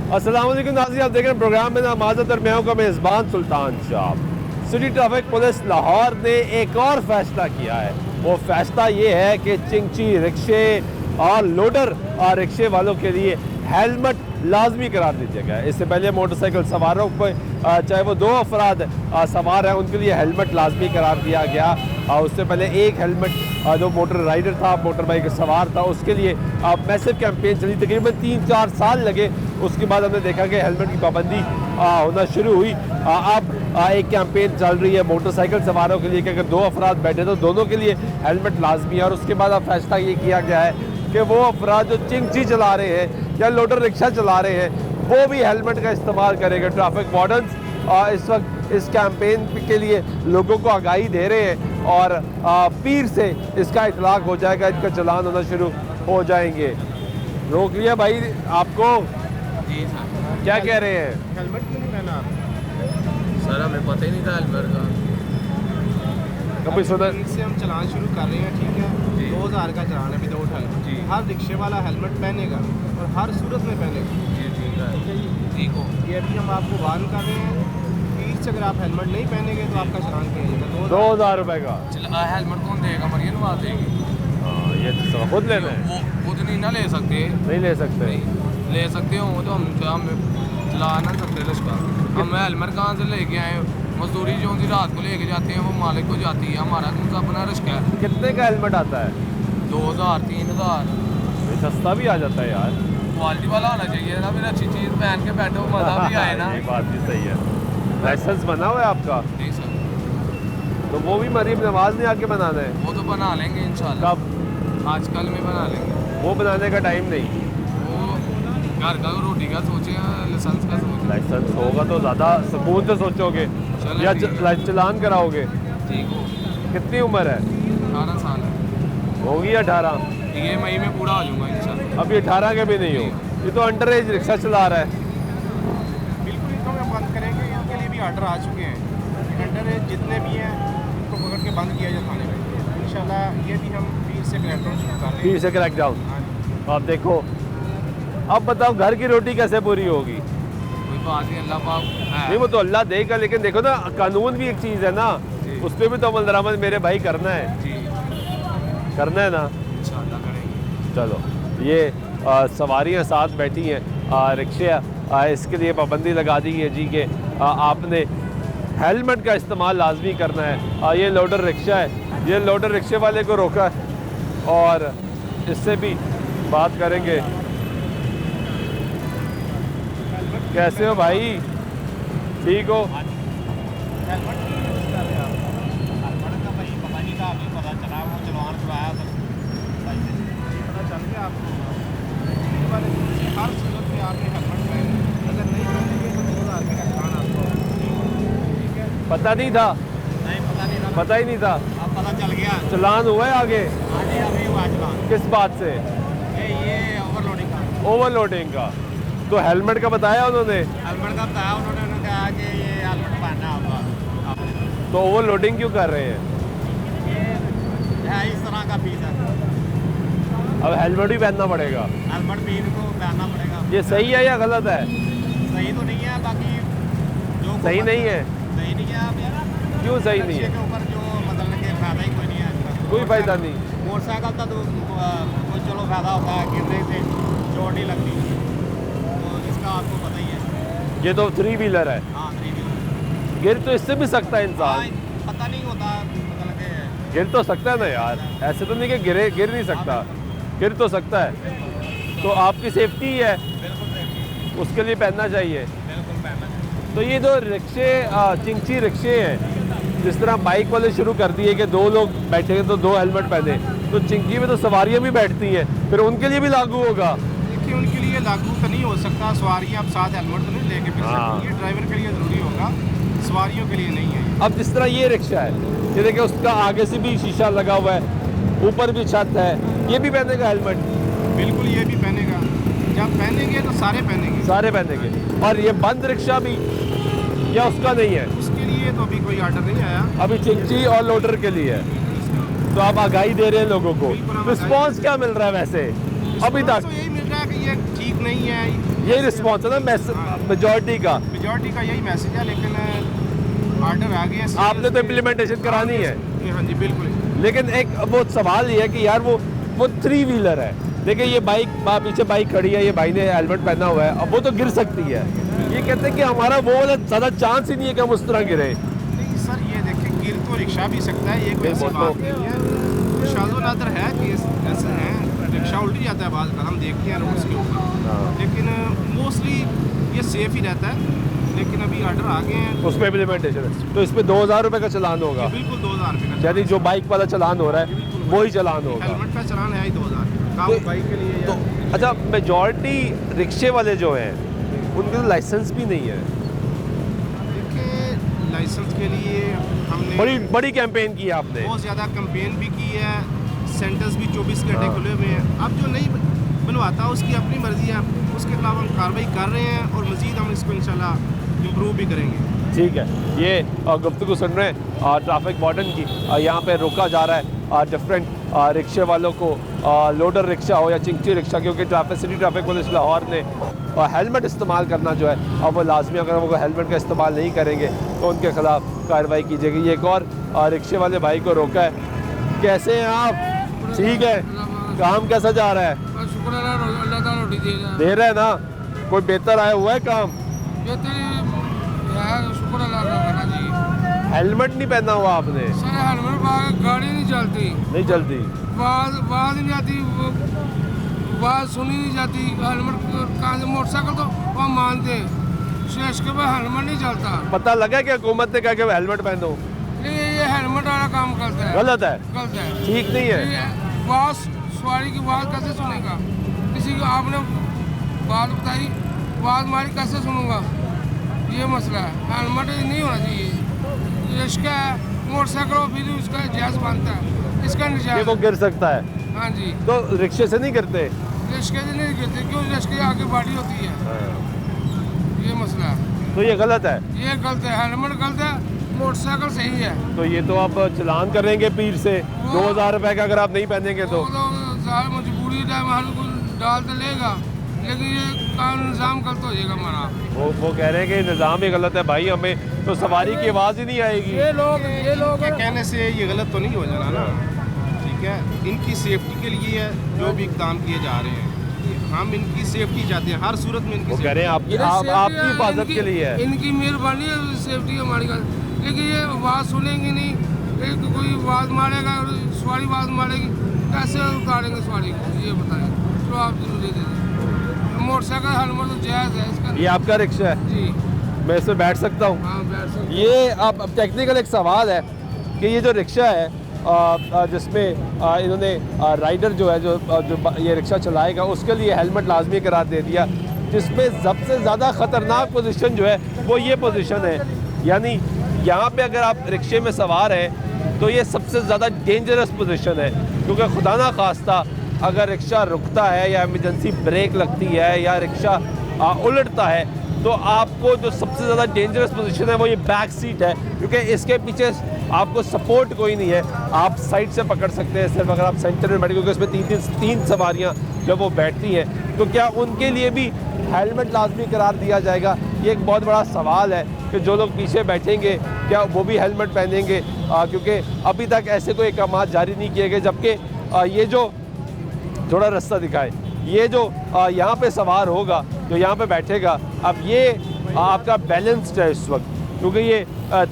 अस्सलाम वालेकुम नाज़रीन, आप देख रहे हैं प्रोग्राम में नामाज़त और मैं हूं का मेज़बान Sultan Shah. City traffic police Lahore ने एक और फैसला किया है। वो फैसला ये है कि चिंची रिक्शे और लोडर और रिक्शे वालों के लिए हेलमेट लाजमी करार दीजिए गया है। इससे पहले मोटरसाइकिल सवारों पर चाहे वो 2 अफराद सवार हैं उनके लिए हेलमेट लाजमी करार दिया गया। उससे पहले एक हेलमेट जो मोटर राइडर था, मोटर बाइक सवार था, उसके लिए मैसिव कैंपेन चली, तकरीबन 3-4 साल लगे। उसके बाद हमने देखा कि हेलमेट की पाबंदी होना शुरू हुई। अब एक कैंपेन चल रही है मोटरसाइकिल सवारों के लिए कि अगर 2 अफराद बैठे तो दोनों के लिए हेलमेट लाजमी है। और उसके बाद अब फैसला ये किया गया है कि वो अफराद जो चिंची चला रहे हैं या लोडर रिक्शा चला रहे हैं वो भी हेलमेट का इस्तेमाल करेंगे। ट्रैफिक वार्डन्स इस वक्त इस कैंपेन के लिए लोगों को आगाही दे रहे हैं और पीर से इसका इतलाक हो जाएगा, इनका चलान होना शुरू हो जाएंगे। रोक लिया भाई आपको? जी सर। क्या कह रहे हैं? हेलमेट क्यों नहीं पहना सर? हमें पता ही नहीं था हेलमेट का। कभी सुना? से हम चलान शुरू कर रहे हैं, ठीक है। 2000 का चलान है विदाउट हेलमेट जी। हर रिक्शे वाला हेलमेट पहनेगा और हर सूरत में पहनेगा जी। ठीक है, ठीक हो। ये अभी हम आपको वार्न कर रहे हैं, पीर से अगर आप हेलमेट नहीं पहनेंगे तो आपका चलान किया जाएगा 2000 रुपये का। हेलमेट कौन देगा? मरियन नवाज देगी। ये तो खुद लेना है। वो खुद नहीं ना ले सकते। नहीं ले सकते। ले सकते हो तो हम चला ना सकते रिक्शा। हम हेलमेट कहाँ से लेके आए? मजदूरी जो उनकी रात को लेके जाते हैं वो मालिक को जाती है, हमारा कौन सा अपना रिक्शा है? कितने का हेलमेट आता है? 2000 3000। सस्ता भी आ जाता है यार। क्वालिटी वाला होना चाहिए ना, फिर अच्छी चीज़ पहन के बैठो, मज़ा भी आए ना। ये बात भी सही है। लाइसेंस बना हुआ है आपका? नहीं सर। तो वो भी मरीम नवाज ने आके बनाना है? वो तो बना लेंगे इंशाल्लाह। कब? आजकल में बना लेंगे। वो बनाने का टाइम नहीं। वो घर का रोटी का सोचे या लाइसेंस का सोचे? लाइसेंस होगा तो ज़्यादा सुकून से सोचोगे या चलान कराओगे। ठीक हो। कितनी उम्र है? 18 साल है। होगी 18? ये मई में पूरा हो जाऊंगा इंशाल्लाह। अभी 18 के भी नहीं हो, ये तो अंडर एज रिक्शा चला रहा है। बिल्कुल इनको हम बंद करेंगे, इनके लिए भी ऑर्डर आ चुके हैं। अंडर एज जितने भी हैं उनको पकड़ के बंद किया जाए थाने में इंशाल्लाह। ये भी हम पीर से क्रैकडाउन शुरू कर रहे हैं। पीर से क्रैकडाउन। आप देखो, अब बताओ घर की रोटी कैसे पूरी होगी? कोई बात नहीं, अल्लाह पाक है। नहीं वो तो अल्लाह देगा, लेकिन देखो ना कानून भी एक चीज़ है ना, उस पर भी तो अमल दरामद मेरे भाई करना है जी। करना है ना। इंशाल्लाह करेंगे। चलो, ये सवारियाँ साथ बैठी हैं रिक्शे, इसके लिए पाबंदी लगा दी है जी कि आपने हेलमेट का इस्तेमाल लाजमी करना है। ये लोडर रिक्शा है, ये लोडर रिक्शे वाले को रोका है और इससे भी बात करेंगे। कैसे हो भाई? ठीक हो? हर सूरत में आपने हेलमेट पहने, अगर नहीं पहनेंगे तो 2000 का चलान आपको। ठीक है? पता नहीं था? नहीं पता नहीं था। पता ही नहीं था। अब पता चल गया। चलान हुआ है आगे? आगे अभी हुआ चलान। किस बात से? ये ओवरलोडिंग का। ओवरलोडिंग का। तो हेलमेट का बताया उन्होंने? हेलमेट का बताया उन्होंने कहा कि ये हेलमेट पहनना आपका। तो ओवरलोडिंग क्यों कर रहे हैं? ये है इस तरह का फीस है। अब हेलमेट भी पहनना पड़ेगा? हेलमेट पीर को पहनना पड़ेगा। ये सही है या गलत है? सही तो नहीं है, बाकी जो सही नहीं है? सही नहीं है। आप क्यों सही नहीं है? के ऊपर जो मतलब कि फायदा ही कोई नहीं है इसका। कोई फायदा नहीं। मोटरसाइकिल का तो कोई चलो फायदा होता है, गिरने से चोट नहीं लगती, तो इसका आपको पता ही है। ये तो 3 व्हीलर है। हाँ 3 व्हीलर। गिर तो इससे भी सकता है इंसान। पता नहीं होता, मतलब कि गिर तो सकता है ना यार, ऐसे तो नहीं कि गिर नहीं सकता, गिर तो सकता है। तो आपकी सेफ्टी है, उसके लिए पहनना चाहिए। तो ये जो रिक्शे चिंची रिक्शे हैं, जिस तरह बाइक वाले शुरू कर दिए कि 2 लोग बैठेंगे तो 2 हेलमेट पहने, तो चिंकी में तो सवारियाँ भी बैठती हैं, फिर उनके लिए भी लागू होगा? देखिए उनके लिए लागू तो नहीं हो सकता। सवारी आप साथ हेलमेट तो नहीं लेके फिर सकती है, ड्राइवर के लिए ज़रूरी होगा, सवारियों के लिए नहीं है। अब जिस तरह ये रिक्शा है, ये देखिए उसका आगे से भी शीशा लगा हुआ है, ऊपर भी छत है, ये भी पहनेगा हेलमेट? बिल्कुल ये भी पहनेगा। जब पहनेंगे तो सारे पहनेंगे। सारे पहनेंगे। और ये बंद रिक्शा भी या उसका नहीं है? उसके लिए तो अभी कोई ऑर्डर नहीं आया, अभी चिंची और लोडर के लिए है। तो आप आगाही दे रहे हैं लोगों को, रिस्पॉन्स क्या मिल रहा है वैसे अभी तक? तो यही मिल रहा है कि ये ठीक नहीं है, ये रिस्पॉन्स है ना मेजॉरिटी का यही मैसेज है, लेकिन ऑर्डर आ गया, आपने तो इम्प्लीमेंटेशन करानी है। हाँ जी बिल्कुल। लेकिन एक वो सवाल ये है कि यार वो 3 व्हीलर है, देखिए ये बाइक पीछे बाइक खड़ी है, ये भाई ने हेलमेट पहना हुआ है, अब वो तो गिर सकती है। ये कहते हैं कि हमारा वो वाला ज़्यादा चांस ही नहीं है कि हम उस तरह गिरे। नहीं सर, ये देखिए गिर तो रिक्शा भी सकता है, ये कोई ऐसी बात नहीं है। शाज़ो नादर है कि ऐसे हैं, रिक्शा उल्टी जाता है बाज़, हम देखते हैं रोड्स के ऊपर, लेकिन मोस्टली ये सेफ ही रहता है। लेकिन अभी ऑर्डर आ गए हैं, उसमें इम्प्लीमेंटेशन है, तो इस पर 2000 रुपये का चलान होगा। बिल्कुल 2000 रुपये का, यानी जो बाइक वाला चलान हो रहा है वही चलान होगा। हेलमेट का चलान है ही 2000 बाइक के लिए। तो अच्छा, मेजॉरिटी रिक्शे वाले जो हैं उनके तो लाइसेंस भी नहीं है। देखिए लाइसेंस के लिए हमने बड़ी कैंपेन की है आपने, बहुत ज़्यादा कैंपेन भी की है, सेंटर्स भी 24 घंटे खुले हुए हैं। अब जो नहीं बनवाता उसकी अपनी मर्जी है, उसके खिलाफ हम कार्रवाई कर रहे हैं और मज़ीद हम इसको इंशाल्लाह इम्प्रूव भी करेंगे। ठीक है, ये गुफ्तगू सुन रहे हैं ट्रैफिक वार्डन की। यहाँ पे रोका जा रहा है डिफरेंट रिक्शे वालों को, लोडर रिक्शा हो या चिंची रिक्शा, क्योंकि सिटी ट्रैफिक पुलिस लाहौर ने हेलमेट इस्तेमाल करना जो है अब वो लाजमी, अगर वो हेलमेट का इस्तेमाल नहीं करेंगे तो उनके खिलाफ कार्रवाई की जाएगी। ये एक और रिक्शे वाले भाई को रोका है। कैसे हैं आप? ठीक है, काम कैसा जा रहा है? शुक्र अल्लाह ताला रोटी दे रहे हैं ना? कोई बेहतर आया हुआ है काम? शुक्र अल्लाह जी। हेलमेट नहीं पहना हुआ आपने? सर हेलमेट गाड़ी नहीं चलती, नहीं चलती, बात नहीं आती, बात सुनी नहीं जाती। हेलमेट कहाँ से, मोटरसाइकिल तो वहाँ मानते, इसके बाद हेलमेट नहीं चलता। पता लगा कि हुकूमत ने कहा कि हेलमेट पहनो? ये हेलमेट वाला काम करता है, गलत है, गलत है, ठीक नहीं है। बात सवारी की बात कैसे सुनेगा? किसी को आपने बात बताई, बात मारी कैसे सुनूंगा? ये मसला है, हेलमेट नहीं होना चाहिए। इसका मोटरसाइकिल फिर उसका जहाज बांधता है, इसका निजात वो गिर सकता है। हाँ जी, तो रिक्शे से नहीं करते? रिक्शे से नहीं गिरते, क्यों? रिक्शे के आगे बाड़ी होती है, ये मसला है। तो ये गलत है, ये गलत है, हेलमेट गलत है, मोटरसाइकिल सही है। तो ये तो आप चलान करेंगे पीर से 2000 रुपए का, अगर आप नहीं पहनेंगे तो। सारा मजबूरी टाइम हर कोई डाल तो लेगा, लेकिन ये कानून निज़ाम गलत हो जाएगा हमारा। वो कह रहे हैं कि निज़ाम ही गलत है भाई, हमें तो सवारी की आवाज़ ही नहीं आएगी। ये लोग के कहने से ये गलत तो नहीं हो जाना ना, ठीक है। इनकी सेफ्टी के लिए जो भी इक़दाम किए जा रहे हैं, हम इनकी सेफ्टी चाहते हैं हर सूरत में। इनकी वो कह रहे हैं आपकी हिफाजत के लिए है, इनकी मेहरबानी है, सेफ्टी हमारी का। लेकिन ये बात सुनेंगे नहीं, एक कोई बात मारेगा और सवारी बात मारेगी, कैसे उतारेंगे सवारी को? ये बताएं, तो आप जरूरी दे दें। मोटरसाइकिल हेलमेट तो जायज़ है इसका। ये आपका रिक्शा है जी, मैं इसमें बैठ सकता हूँ? हाँ बैठ सकते। ये अब टेक्निकल एक सवाल है कि ये जो रिक्शा है जिसमें इन्होंने राइडर जो है जो ये रिक्शा चलाएगा उसके लिए हेलमेट लाजमी करार दे दिया, जिसमें सबसे ज़्यादा ख़तरनाक पोजीशन जो है वो ये पोजीशन है। यानी यहाँ पे अगर आप रिक्शे में सवार हैं तो ये सबसे ज़्यादा डेंजरस पोजीशन है, क्योंकि खुदा ना खास्ता अगर रिक्शा रुकता है या इमरजेंसी ब्रेक लगती है या रिक्शा उलटता है तो आपको जो सबसे ज़्यादा डेंजरस पोजीशन है वो ये बैक सीट है, क्योंकि इसके पीछे आपको सपोर्ट कोई नहीं है, आप साइड से पकड़ सकते हैं सिर्फ अगर आप सेंटर में बैठे, क्योंकि इसमें तीन सवारियाँ जब वो बैठती हैं तो क्या उनके लिए भी हेलमेट लाजमी करार दिया जाएगा? ये एक बहुत बड़ा सवाल है कि जो लोग पीछे बैठेंगे क्या वो भी हेलमेट पहनेंगे, क्योंकि अभी तक ऐसे कोई अहकाम जारी नहीं किए गए। जबकि ये जो थोड़ा रास्ता दिखाए, ये जो यहाँ पे सवार होगा, जो यहाँ पे बैठेगा, अब ये आपका बैलेंस्ड है इस वक्त, क्योंकि ये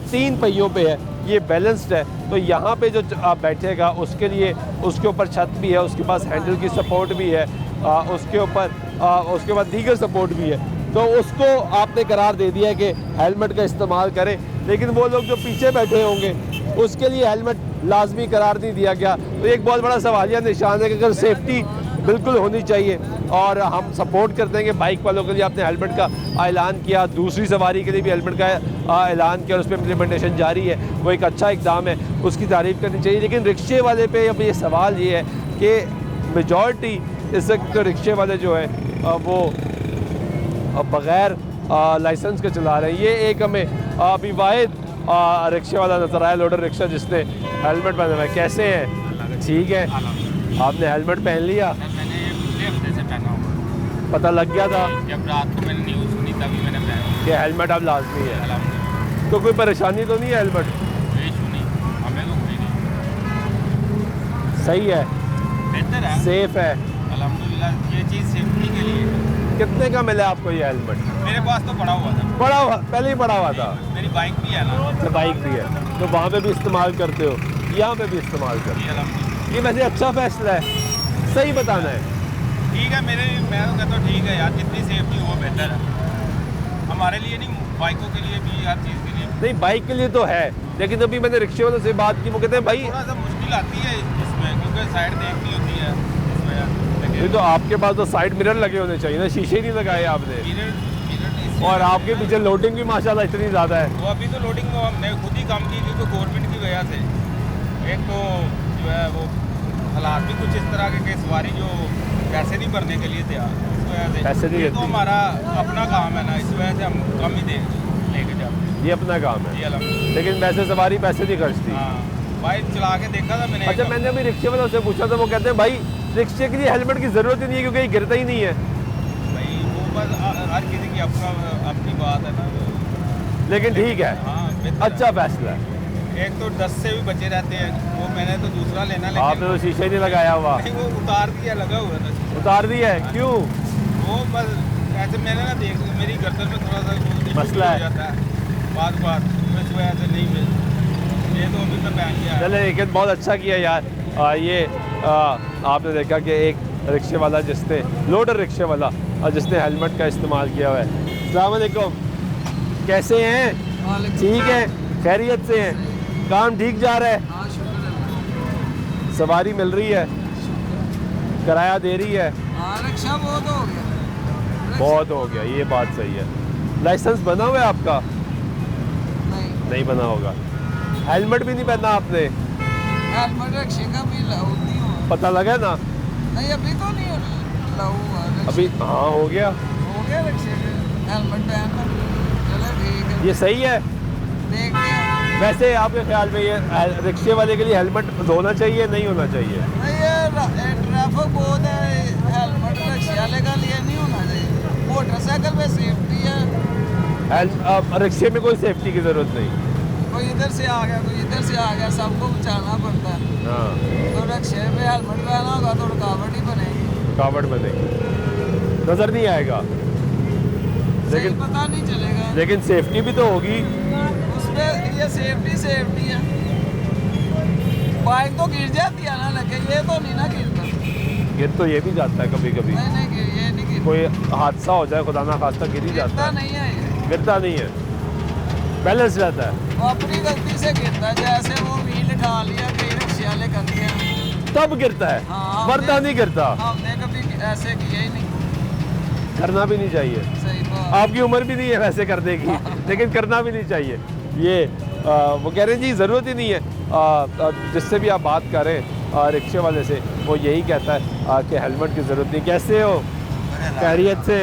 3 पहियों पे है, ये बैलेंस्ड है। तो यहाँ पे जो आप बैठेगा उसके लिए उसके ऊपर छत भी है, उसके पास हैंडल की सपोर्ट भी है, उसके बाद दीगर सपोर्ट भी है, तो उसको आपने करार दे दिया है कि हेलमेट का इस्तेमाल करें। लेकिन वो लोग जो पीछे बैठे होंगे उसके लिए हेलमेट लाजमी करार नहीं दिया गया। तो एक बहुत बड़ा सवालिया निशान है कि अगर सेफ्टी बिल्कुल होनी चाहिए, और हम सपोर्ट करते हैं कि बाइक वालों के लिए आपने हेलमेट का ऐलान किया, दूसरी सवारी के लिए भी हेलमेट का ऐलान किया और उस पर इम्प्लीमेंटेशन जारी है, वो एक अच्छा इक़दाम है, उसकी तारीफ़ करनी चाहिए। लेकिन रिक्शे वाले पे अब ये सवाल ये है कि मेजॉरिटी इस वक्त तो रिक्शे वाले जो हैं वो बग़ैर लाइसेंस के चला रहे हैं। ये एक हमें अभी वाहिद रिक्शे वाला नजर आया, लोडर रिक्शा, जिसने हेलमेट पहना हुआ है। कैसे हैं? ठीक है, आपने हेलमेट पहन लिया? मैंने 1 हफ्ते से पहना हुआ। पता लग गया था जब रात को मैंने न्यूज़ सुनी तभी मैंने पहना। कि हेलमेट अब लाजमी है। अल्हम्दुलिल्लाह तो कोई परेशानी तो नहीं है हेलमेट? कोई इशू नहीं, हमें तो कोई नहीं, सही है, बेहतर है सेफ है। अल्हम्दुलिल्लाह। ये चीज़ सेफ्टी के लिए है। कितने का मिला आपको ये हेलमेट? मेरे पास तो पड़ा हुआ था, पड़ा हुआ, पहले ही पड़ा हुआ था। मेरी बाइक भी है ना। अच्छा, बाइक भी है तो वहाँ पे भी इस्तेमाल करते हो, यहाँ पे भी इस्तेमाल करते जी अल्हम्दुलिल्लाह। हो। ये वैसे अच्छा फैसला है, सही बताना है। ठीक है, मैं तो कहता हूँ ठीक है यार, जितनी सेफ्टी हो बेहतर है हमारे लिए, नहीं बाइकों के लिए भी, हर चीज़ के लिए। नहीं, बाइक के लिए तो है, लेकिन अभी मैंने रिक्शे वालों से बात की, वो कहते हैं भाई थोड़ा सा मुश्किल आती है इसमें क्योंकि साइड देखनी होती है इस वजह से। ये तो आपके पास तो साइड मिरर लगे होने चाहिए ना, शीशे नहीं लगाए आपने। मिरर और आपके पीछे लोडिंग भी माशाल्लाह इतनी ज़्यादा है। वो अभी तो लोडिंग वो हमने खुद ही कम की क्योंकि गवर्नमेंट की वजह से। एक तो जो है वो हालात भी कुछ इस तरह के सवारी जो पैसे नहीं भरने के लिए तैयार, इस वजह से पैसे नहीं ये देती। तो हमारा अपना काम है ना, इस वजह से हम कम ही लेके जाते हैं। ये अपना काम जी है, अल्हम्दुलिल्लाह। लेकिन वैसे सवारी पैसे नहीं खर्चती। हाँ, बाइक चला के देखा था मैंने। अच्छा, मैंने अभी रिक्शे वालों से पूछा था, वो कहते हैं भाई रिक्शे के लिए हेलमेट की ज़रूरत ही नहीं है क्योंकि ये गिरता ही नहीं है। भाई वो बस हर किसी की अपनी बात है ना। लेकिन ठीक है, हाँ बेहतर अच्छा फैसला है। है। एक तो 10 से भी बचे रहते हैं, वो मैंने तो दूसरा लेना, आपने लेकिन तो शीशे नहीं लगाया हुआ। नहीं, वो उतार दिया, लगा हुआ था। उतार दिया है, क्यों? वो बस ऐसे मैंने ना देख, मेरी गर्दन में थोड़ा सा मसला है। हो जाता है बात इस वजह से नहीं मिल, ये तो अभी तक पहन गया है। चले, लेकिन बहुत अच्छा किया यार। आपने देखा कि एक रिक्शे वाला जिसने लोडर रिक्शे वाला जिसने हेलमेट का इस्तेमाल किया हुआ है। अस्सलाम वालेकुम, कैसे हैं? ठीक है, खैरियत से हैं? काम ठीक जा रहा है? सवारी मिल रही है? किराया दे रही है? रिक्शा बहुत हो गया। बहुत हो गया, ये बात सही है। लाइसेंस बना हुआ है आपका? नहीं, नहीं बना होगा। हेलमेट भी नहीं पहना आपने? हेलमेट रिक्शे का भी लाऊ नहीं हुआ। पता लगा ना? नहीं, अभी तो नहीं लाऊ हुआ। अभी हाँ हो गया। हो गया रिक्शे का हेलमेट पहनना। चलो ठीक है, ये सही है। देखते हैं। वैसे आपके ख्याल में ये रिक्शे वाले के लिए हेलमेट होना चाहिए, नहीं होना चाहिए? नहीं, ये ट्रैफिक बहुत है, हेलमेट रिक्शे वाले का लिए नहीं होना चाहिए। मोटरसाइकिल में सेफ्टी है। रिक्शे में कोई सेफ्टी की ज़रूरत नहीं। कोई इधर से आ गया, कोई इधर से आ गया, सबको बचाना पड़ता है। हाँ, तो रिक्शे में हेलमेट पहना होगा तो रुकावट ही बनेगी, रुकावट बनेगी, नज़र नहीं आएगा। सही लेकिन पता नहीं चलेगा। लेकिन सेफ्टी भी तो होगी। उसमें ये सेफ्टी है। बाइक तो गिर जाती है ना, लेकिन ये तो नहीं ना गिरता। गिर तो ये भी जाता है कभी कभी, नहीं नहीं गिर, ये नहीं गिरता। कोई हादसा हो जाए खुदा ना खास्ता गिर ही जाता गिरता है। नहीं है ये, गिरता नहीं है, बैलेंस रहता है। वो अपनी गलती से गिरता है। जैसे वो व्हील उठा लिया, कई रिक्शे वाले करते हैं। तब गिरता है, हाँ, वरना नहीं गिरता। हमने कभी ऐसे किया ही नहीं। करना भी नहीं चाहिए। सही बात। आपकी उम्र भी नहीं है वैसे करने की, लेकिन करना भी नहीं चाहिए। ये वो कह रहे हैं जी ज़रूरत ही नहीं है। जिससे भी आप बात करें रिक्शे वाले से, वो यही कहता है कि हेलमेट की ज़रूरत नहीं। कैसे हो? खैरियत से?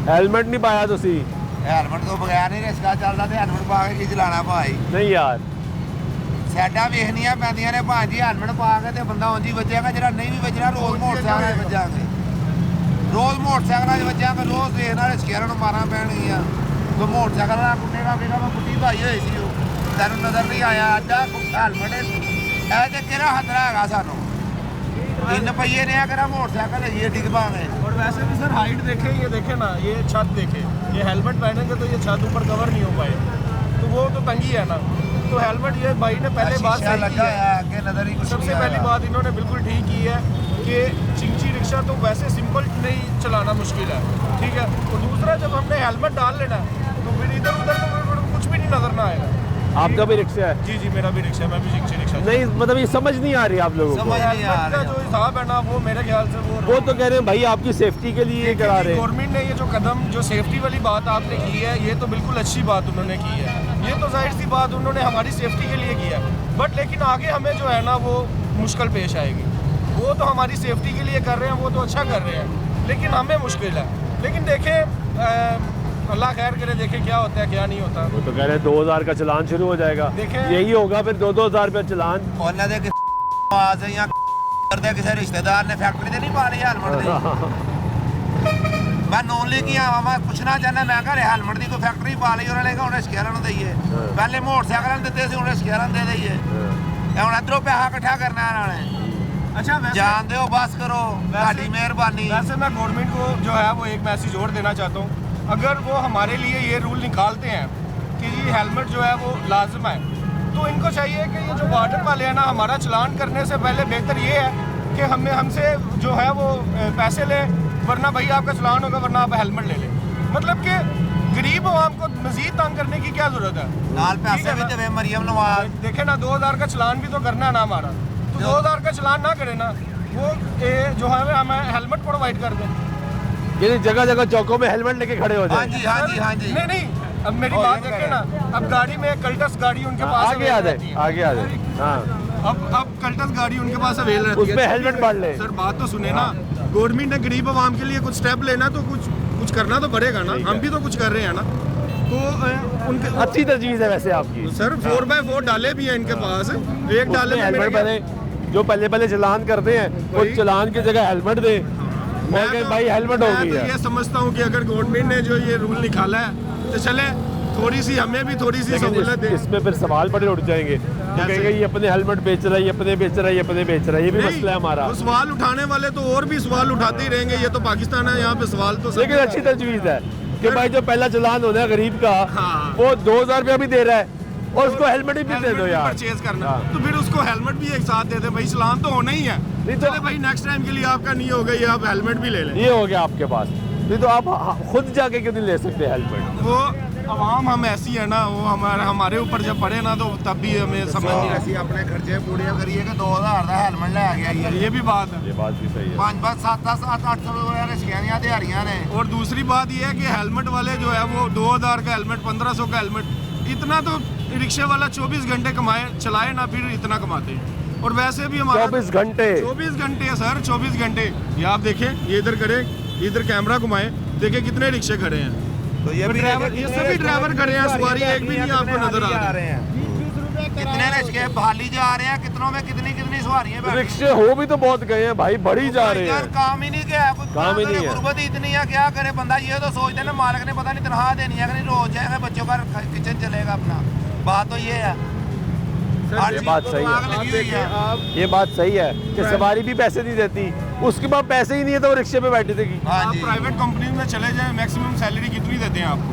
हेलमेट नहीं पाया तुसी? हेलमेट तो बगैर नहीं रिक्शा चलदा ते हेलमेट पा के की चलाना भाई। नहीं यार, साइडां वेखनियां पैंदियां ने भाजी हेलमेट पा के ते बंदा ਉਂਝ ਹੀ ਵੱਜੇਗਾ, ਜਿਹੜਾ ਨਹੀਂ ਵੀ ਵੱਜਣਾ ਰੋਜ਼ ਮੋਟਰਸਾਈਕਲ 'ਤੇ ਵੱਜਾਂਗੇ, ਰੋਜ਼ ਮੋਟਰਸਾਈਕਲਾਂ 'ਤੇ ਵੱਜਾਂਗੇ, ਰੋਜ਼ ਦੇਖਣਾ ਰਿਕਸ਼ਿਆਂ ਨੂੰ ਮਾਰਾਂ ਪੈਣਗੀਆਂ। ਕੋਈ ਮੋਟਰਸਾਈਕਲ ਵਾਲਾ ਕੁੱਟੇਗਾ ਵੇਗਾ, ਮੈਂ ਕੁੱਟੀ ਭਾਈ ਹੋਈ ਸੀ, ਉਹ ਤੈਨੂੰ ਨਜ਼ਰ ਨਹੀਂ ਆਇਆ। ਅੱਜ ਆ ਹੈਲਮਟ ਇਹ ਤੇ ਕਿਹੜਾ ਖਤਰਾ ਹੈਗਾ ਸਾਨੂੰ? 3 पहिए ने अगर मोटरसाइकिल है ये डिग पाएंगे। और वैसे भी सर हाइट देखे, ये देखे ना, ये छत देखे, ये हेलमेट पहनेंगे तो ये छत ऊपर कवर नहीं हो पाए, तो वो तो तंगी है ना। तो हेलमेट ये भाई ने पहले बात सही की लगा है। आगे नजर ही कुछ सबसे नहीं पहली आया। बात इन्होंने बिल्कुल ठीक की है कि चिंची रिक्शा तो वैसे सिंपल नहीं चलाना मुश्किल है, ठीक है। और दूसरा, जब हमने हेलमेट डाल लेना तो फिर इधर उधर तो कुछ भी नहीं नजर ना आएगा। आपका भी रिक्शा है? जी जी, मेरा भी रिक्शा है, मैं भी चिंची रिक्शा। नहीं, मतलब ये समझ नहीं आ रही आप लोगों को। समझ नहीं आ हेलमेट का रहा। जो हिसाब है ना, वो मेरे ख्याल से वो तो कह रहे हैं भाई आपकी सेफ्टी के लिए ये करा रहे हैं। गवर्नमेंट ने ये जो कदम, जो सेफ्टी वाली बात आपने की है, ये तो बिल्कुल अच्छी बात उन्होंने की है। ये तो जाहिर सी बात उन्होंने हमारी सेफ्टी के लिए किया है, बट लेकिन आगे हमें जो है ना वो मुश्किल पेश आएगी। वो तो हमारी सेफ्टी के लिए कर रहे हैं, वो तो अच्छा कर रहे हैं, लेकिन हमें मुश्किल है। लेकिन देखें, अल्लाह खैर करे, देखें क्या होता है क्या नहीं होता। वो तो कह रहे हैं 2000 का चलान शुरू हो जाएगा। देखें- यही होगा फिर 2-2 हज़ार रुपया चलान। ਉਹਨਾਂ ਦੇ ਆਵਾਜ਼ ਜਾਂ ਕਰਦੇ ਕਿਸੇ ਰਿਸ਼ਤੇਦਾਰ ਨੇ ਫੈਕਟਰੀ ਤੇ ਨਹੀਂ ਪਾ ਲਈ ਹੈਲਮਟ ਦੇ। मैं नॉन लेके आवा मैं पूछना चाहना मैं घर हेलमेट की कोई फैक्ट्री पा ली उन्होंने कहा उन्हें शहर दईए पहले मोटरसाइकिल देते थे उन्हें शहर दे दईए हम इधरों पैसा इकट्ठा करना उन्होंने अच्छा वैसे जानते हो बस करो ਤੁਹਾਡੀ मेहरबानी वैसे मैं गवर्नमेंट को जो है वो एक मैसेज और देना चाहता हूँ अगर वो हमारे लिए ये रूल निकालते हैं कि ये हेलमेट जो है वो लाजम है तो इनको चाहिए कि ये जो बॉर्डर वाले हैं ना हमारा चलान करने से पहले बेहतर ये है कि हमसे जो है वो पैसे ले वरना भाई आपका चलान होगा वरना आप हेलमेट ले लें मतलब कि गरीब आवाम को मजीद तंग करने की क्या जरूरत है नाल पैसे भी देवे मरियम नवाज देखे ना 2000 का चलान भी तो करना है ना हमारा तो 2000 का चलान ना करे ना वो जो है हमें हेलमेट प्रोवाइड कर दें यानी जगह जगह चौकों में हेलमेट लेके खड़े हो हाँ जाए। जी हाँ जी हाँ जी नहीं अब मेरी बात देखे ना अब गाड़ी में कल्टस गाड़ी उनके पास आगे आ रहती जाए है। आगे आ जाए। हाँ अब कल्टस गाड़ी उनके पास अवेल रहती है उसमें हेलमेट बांध ले। सर बात तो सुने ना गवर्नमेंट ने गरीब आवाम के लिए कुछ स्टेप लेना तो कुछ करना तो पड़ेगा ना हम भी तो कुछ कर रहे हैं ना तो उनके अच्छी तजवीज़ है वैसे आपकी। सर 4x4 डाले भी हैं इनके पास एक डाले में हेलमेट मेरे पहले जो पहले चलान करते हैं वो वही। चलान की जगह हेलमेट दे मैं तो- भाई हेलमेट हो मैं गई तो है। ये समझता हूँ कि अगर गवर्नमेंट ने जो ये रूल निकाला है तो चले थोड़ी सी हमें भी थोड़ी सी लेकिन सहूलत दे इसमें फिर सवाल बड़े उठ जाएंगे तो कहेंगे ये अपने हेलमेट बेच रहा है ये अपने बेच रहा है ये अपने बेच रहा है ये भी नहीं, मसला है हमारा। तो सवाल उठाने वाले तो और भी सवाल उठाते ही रहेंगे ये तो पाकिस्तान है यहाँ पे सवाल तो लेकिन अच्छी तजवीज़ है कि भाई जो पहला चलान होना है गरीब का हाँ। वो 2000 रुपया भी दे रहा है और उसको हेलमेट भी दे दो यार। परचेज करना हाँ। तो फिर उसको हेलमेट भी एक साथ दे दे भाई चलान तो होना ही है नहीं तो- चले भाई नेक्स्ट टाइम के लिए आपका नहीं होगा ये आप हेलमेट भी ले लें ये हो गया आपके पास नहीं तो आप खुद जाके क्यों नहीं ले सकते हेलमेट। वो आवाम हम ऐसी है ना वो हमारे ऊपर जब पड़े ना तो तब भी हमें समझ नहीं आती ਅਸੀਂ ਆਪਣੇ ਖਰਚੇ ਪੂਰੇ ਕਰੀਏ ਕਿ 2000 ਦਾ ਹੈਲਮਟ ਲੈ ਗਿਆ ये भी बात है ये बात भी सही है। 5 7 800 ਰੁਪਏ ਰਿਸ਼ਕਿਆਂ ਦੀਆਂ ਦਿਹਾੜੀਆਂ ਨੇ और दूसरी बात यह है कि हेलमेट वाले जो है वो 2000 का हेलमेट 1500 का हेलमेट इतना तो रिक्शे वाला 24 घंटे कमाए चलाए ना फिर इतना कमाते हैं और वैसे भी हमारा 24 घंटे 24 घंटे है सर 24 घंटे ये आप देखें ये इधर करें इधर कैमरा घुमाएं देखें कितने रिक्शे खड़े हैं तो ये और ड्राइवर ये सभी ड्राइवर खड़े हैं सवारी एक भी नहीं आपको नजर आ रही हैं कितने रिश्के बहाली जा रहे हैं कितनों में कितनी कितनी सवारियां बैठी रिक्शे हो भी तो बहुत गए हैं भाई बढ़ी जा रहे यार हैं। काम ही नहीं क्या है कुछ काम ही नहीं है। गुर्बत ही इतनी है क्या करे बंदा ये तो सोचते ना मालिक ने पता नहीं तनख्वाह देनी है कि नहीं रोज जाएगा बच्चों का किचन चलेगा अपना बात तो ये है हर ये चीज़ बात को सही है। आग लगी हुई है ये बात सही है कि सवारी भी पैसे नहीं देती उसके बाद पैसे ही नहीं है तो वो रिक्शे पे बैठी थी। हाँ आप जी प्राइवेट कंपनी में चले जाएं मैक्सिमम सैलरी कितनी देते हैं आपको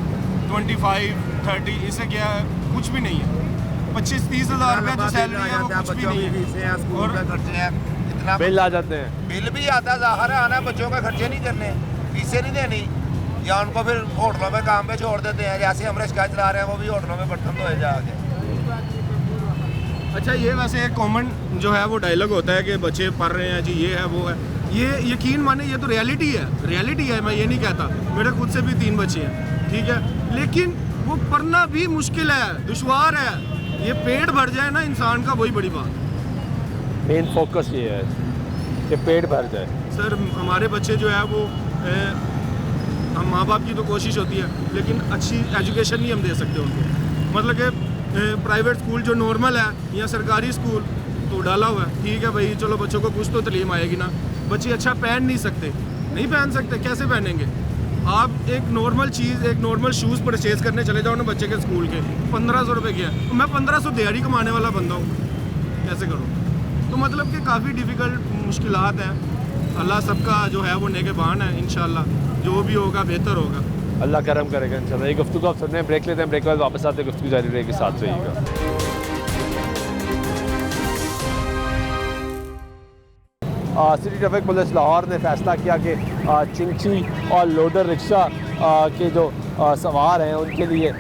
25 30 इससे क्या है कुछ भी नहीं है 25-30 हज़ार रुपये जो सैलरी है वो कुछ भी नहीं है स्कूल और का खर्चे हैं इतना बिल आ जाते हैं। बिल भी आता ज़ाहिर है आना बच्चों का खर्चे नहीं करने फीसें नहीं देनी या उनको फिर होटलों में काम पे छोड़ देते हैं जैसे हम रिक्शा चला रहे हैं वो भी होटलों में बर्तन धोए जाके। अच्छा ये वैसे एक कॉमन जो है वो डायलॉग होता है कि बच्चे पढ़ रहे हैं जी ये है वो है ये यकीन माने ये तो रियलिटी है मैं ये नहीं कहता मेरे खुद से भी 3 बच्चे हैं ठीक है लेकिन वो पढ़ना भी मुश्किल है दुश्वार है ये पेट भर जाए ना इंसान का वही बड़ी बात मेन फोकस ये है कि पेट भर जाए। सर हमारे बच्चे जो है वो हम माँ बाप की तो कोशिश होती है लेकिन अच्छी एजुकेशन नहीं हम दे सकते उनको मतलब कि प्राइवेट स्कूल जो नॉर्मल है या सरकारी स्कूल तो डाला हुआ है ठीक है भाई चलो बच्चों को कुछ तो तालीम आएगी ना बच्चे अच्छा पहन नहीं पहन सकते कैसे पहनेंगे आप एक नॉर्मल चीज़ एक नॉर्मल शूज़ परचेज़ करने चले जाओ ना बच्चे के स्कूल के 1500 रुपये के है मैं 1500 दिहाड़ी कमाने वाला बंदा हूँ कैसे करूँ तो मतलब कि काफ़ी डिफ़िकल्ट मुश्किलात हैं अल्लाह सबका जो है वो नेगेबान है इंशाल्लाह जो भी होगा बेहतर होगा अल्लाह करम करेगा इंशाल्लाह। ये गुफ्तगू आप सुनने ब्रेक लेते हैं ब्रेक के बाद वापस आते हैं गुफ्तगू जारी रहेगी साथ रहिएगा। सिटी ट्रैफिक पुलिस लाहौर ने फैसला किया कि चिंची और लोडर रिक्शा के जो सवार हैं उनके लिए